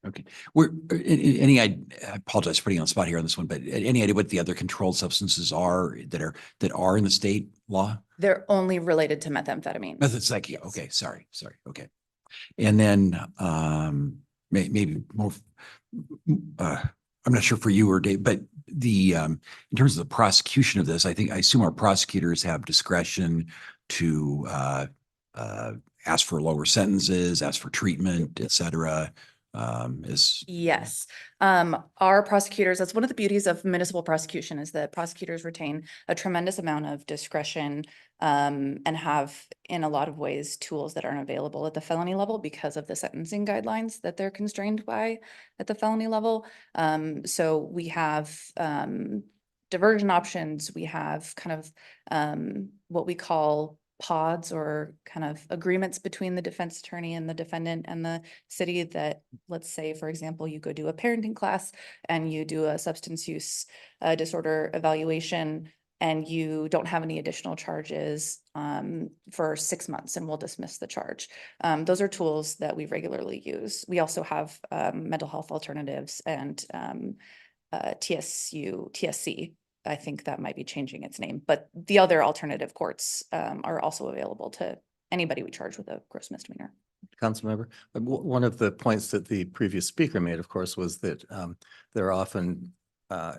Okay. I apologize for putting you on the spot here on this one, but any idea what the other controlled substances are that are in the state law? They're only related to methamphetamine. That's like, yeah, okay, sorry. Okay. And then maybe more, I'm not sure for you or Dave, but in terms of the prosecution of this, I assume our prosecutors have discretion to ask for lower sentences, ask for treatment, et cetera. Yes. Our prosecutors, that's one of the beauties of municipal prosecution is that prosecutors retain a tremendous amount of discretion and have in a lot of ways tools that aren't available at the felony level because of the sentencing guidelines that they're constrained by at the felony level. So we have diversion options. We have kind of what we call pods or kind of agreements between the defense attorney and the defendant and the city that, let's say, for example, you go do a parenting class and you do a substance use disorder evaluation. and you don't have any additional charges for 6 months, and we'll dismiss the charge. Those are tools that we regularly use. We also have mental health alternatives and TSC. I think that might be changing its name, but the other alternative courts are also available to anybody we charge with a gross misdemeanor. Councilmember, one of the points that the previous speaker made, of course, was that there are often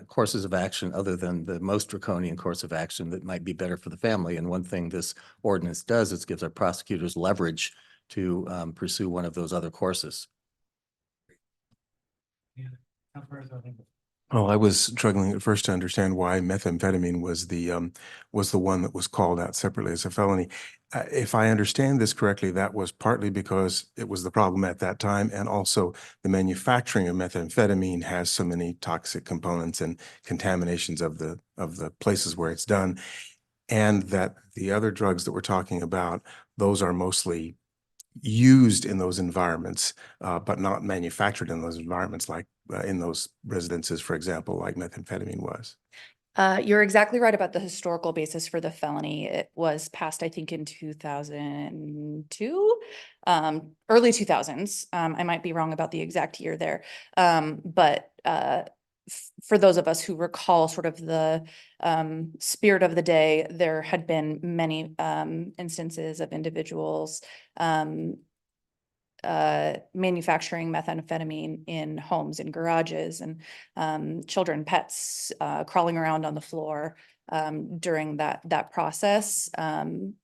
courses of action other than the most draconian course of action that might be better for the family. And one thing this ordinance does is gives our prosecutors leverage to pursue one of those other courses. Oh, I was struggling at first to understand why methamphetamine was the one that was called out separately as a felony. If I understand this correctly, that was partly because it was the problem at that time, and also the manufacturing of methamphetamine has so many toxic components and contaminations of the places where it's done, and that the other drugs that we're talking about, those are mostly used in those environments, but not manufactured in those environments, like in those residences, for example, like methamphetamine was. You're exactly right about the historical basis for the felony. It was passed, I think, in 2002, early 2000s. I might be wrong about the exact year there. But for those of us who recall sort of the spirit of the day, there had been many instances of individuals manufacturing methamphetamine in homes, in garages, and children, pets crawling around on the floor during that process,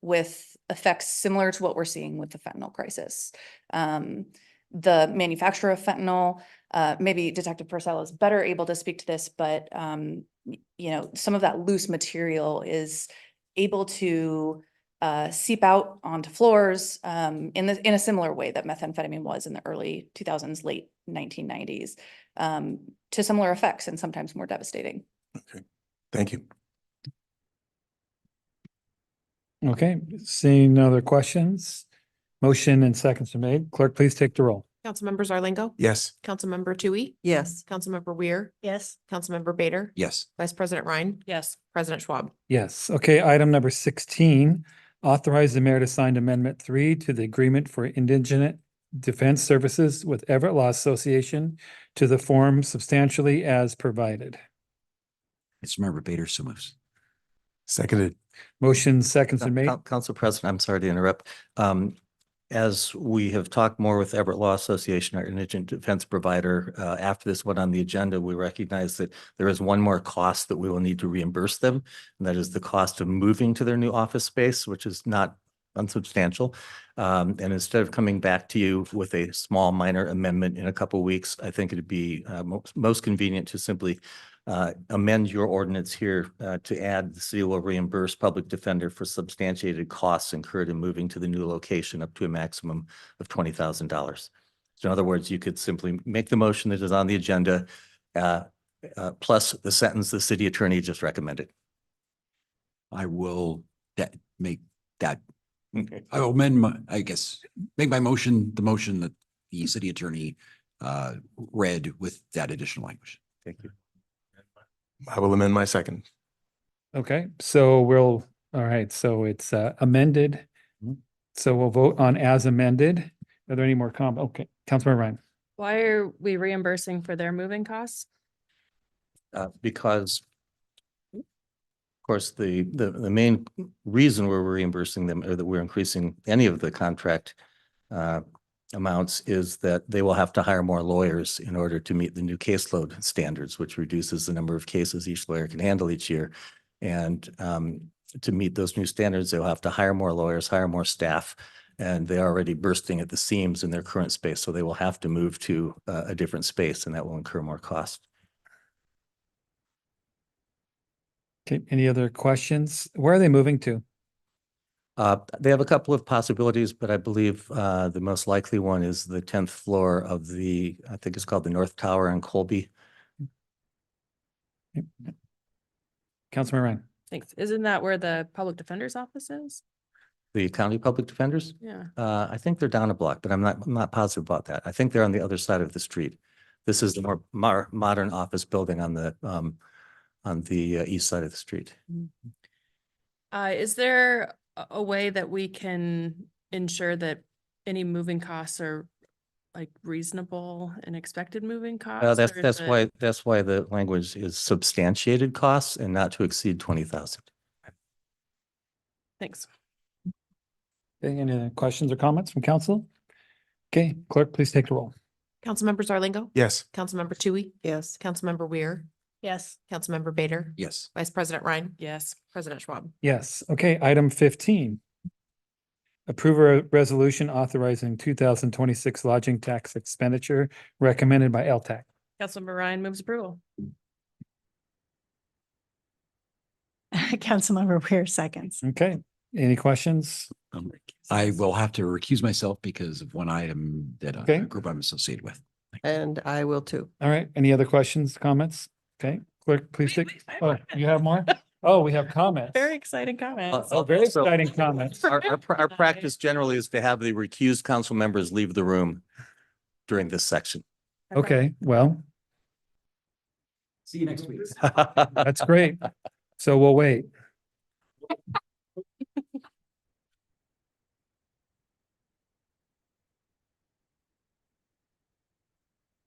with effects similar to what we're seeing with the fentanyl crisis. The manufacturer of fentanyl, maybe Detective Purcell is better able to speak to this, but you know, some of that loose material is able to seep out onto floors in a similar way that methamphetamine was in the early 2000s, late 1990s, to similar effects and sometimes more devastating. Okay, thank you. Okay, seeing no other questions, motion and seconds are made. Clerk, please take the roll. Councilmember Zarlingo. Yes. Councilmember Tui. Yes. Councilmember Weir. Yes. Councilmember Bader. Yes. Vice President Ryan. Yes. President Schwab. Yes. Okay, item number 16, authorize the mayor to sign Amendment 3 to the Agreement for Indigent Defense Services with Everett Law Association to the form substantially as provided. Councilmember Bader, so moves. Seconded. Motion seconds are made. Council President, I'm sorry to interrupt. As we have talked more with Everett Law Association, our indigent defense provider, after this went on the agenda, we recognize that there is one more cost that we will need to reimburse them, and that is the cost of moving to their new office space, which is not unsubstantial. And instead of coming back to you with a small minor amendment in a couple of weeks, I think it'd be most convenient to simply amend your ordinance here to add the city will reimburse public defender for substantiated costs incurred in moving to the new location up to a maximum of $20,000. So in other words, you could simply make the motion that is on the agenda plus the sentence the city attorney just recommended. I will make that. I will amend my, make my motion, the motion that the city attorney read with that additional language. Thank you. I will amend my second. Okay, so all right, so it's amended. So we'll vote on as amended. Are there any more okay, Councilmember Ryan. Why are we reimbursing for their moving costs? Because of course, the main reason we're reimbursing them or that we're increasing any of the contract amounts is that they will have to hire more lawyers in order to meet the new caseload standards, which reduces the number of cases each lawyer can handle each year. And to meet those new standards, they'll have to hire more lawyers, hire more staff, and they're already bursting at the seams in their current space. So they will have to move to a different space, and that will incur more cost. Okay, any other questions? Where are they moving to? They have a couple of possibilities, but I believe the most likely one is the 10th floor of I think it's called the North Tower in Colby. Councilmember Ryan. Thanks. Isn't that where the public defender's office is? The county public defenders? Yeah. I think they're down a block, but I'm not positive about that. I think they're on the other side of the street. This is the more modern office building on on the east side of the street. Is there a way that we can ensure that any moving costs are like reasonable and expected moving costs? or is it- That's why the language is substantiated costs and not to exceed 20,000. Thanks. Okay, any other questions or comments from council? Okay, clerk, please take the roll. Councilmember Zarlingo. Yes. Councilmember Tui, Yes. Councilmember Weir, Yes. Councilmember Bader, Yes. Vice President Ryan, Yes. President Schwab. Yes, okay, item 15. Approve a resolution authorizing 2026 lodging tax expenditure recommended by LTAC. Councilmember Ryan moves approval. Councilmember Weir seconds. Okay, any questions? I will have to recuse myself because of one item that Okay. a group I'm associated with. And I will too. All right, any other questions, comments? Okay, clerk, please take, oh, you have more? Oh, we have comments. Very exciting comments. Oh, very So- exciting comments. Our practice generally is to have the recused council members leave the room during this section. Okay, well, See you next week. that's great. So we'll wait.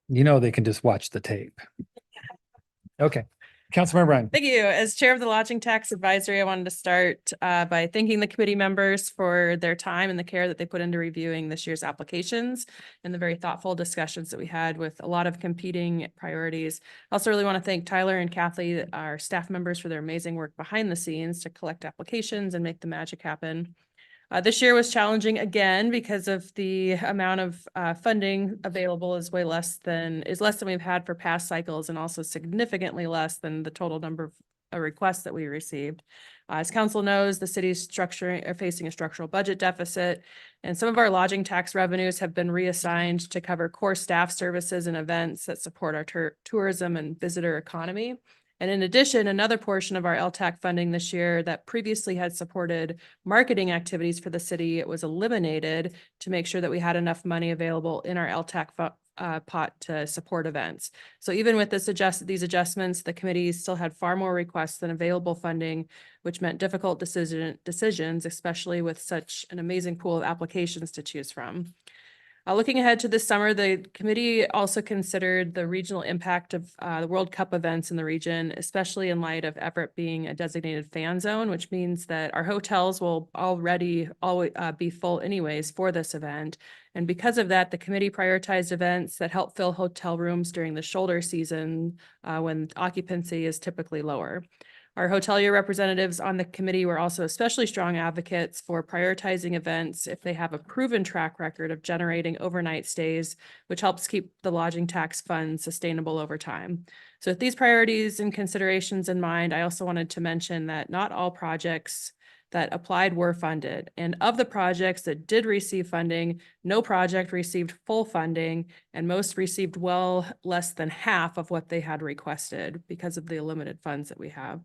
You know, they can just watch the tape. Okay, Councilmember Ryan. Thank you. As Chair of the Lodging Tax Advisory, I wanted to start by thanking the committee members for their time and the care that they put into reviewing this year's applications and the very thoughtful discussions that we had with a lot of competing priorities. I also really want to thank Tyler and Kathy, our staff members, for their amazing work behind the scenes to collect applications and make the magic happen. This year was challenging again because of the amount of funding available is less than we've had for past cycles, and also significantly less than the total number of requests that we received. As council knows, the city's facing a structural budget deficit, and some of our lodging tax revenues have been reassigned to cover core staff services and events that support our tourism and visitor economy. And in addition, another portion of our LTAC funding this year that previously had supported marketing activities for the city, it was eliminated to make sure that we had enough money available in our LTAC pot to support events. So even with these adjustments, the committee still had far more requests than available funding, which meant difficult decisions, especially with such an amazing pool of applications to choose from. Looking ahead to this summer, the committee also considered the regional impact of the World Cup events in the region, especially in light of Everett being a designated fan zone, which means that our hotels will already always be full anyways for this event. And because of that, the committee prioritized events that help fill hotel rooms during the shoulder season when occupancy is typically lower. Our hotelier representatives on the committee were also especially strong advocates for prioritizing events if they have a proven track record of generating overnight stays, which helps keep the lodging tax fund sustainable over time. So with these priorities and considerations in mind, I also wanted to mention that not all projects that applied were funded. And of the projects that did receive funding, no project received full funding, and most received well less than half of what they had requested because of the limited funds that we have.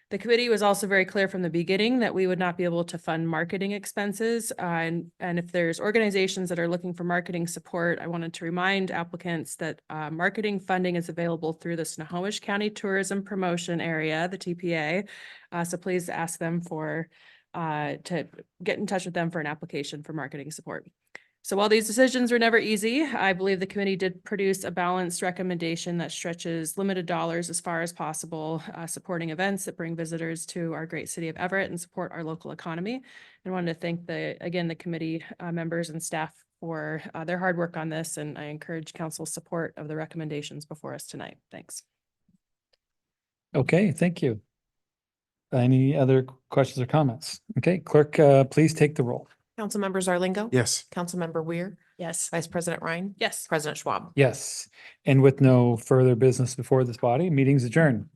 The committee was also very clear from the beginning that we would not be able to fund marketing expenses. And if there's organizations that are looking for marketing support, I wanted to remind applicants that marketing funding is available through the Snohomish County Tourism Promotion Area, the TPA. So please ask them to get in touch with them for an application for marketing support. So while these decisions were never easy, I believe the committee did produce a balanced recommendation that stretches limited dollars as far as possible, supporting events that bring visitors to our great city of Everett and support our local economy. And wanted to thank the committee members and staff for their hard work on this, and I encourage council's support of the recommendations before us tonight. Thanks. Okay, thank you. Any other questions or comments? Okay, clerk, please take the roll. Councilmember Zarlingo. Yes. Councilmember Weir, Yes. Vice President Ryan, Yes. President Schwab. Yes, and with no further business before this body, meeting's adjourned.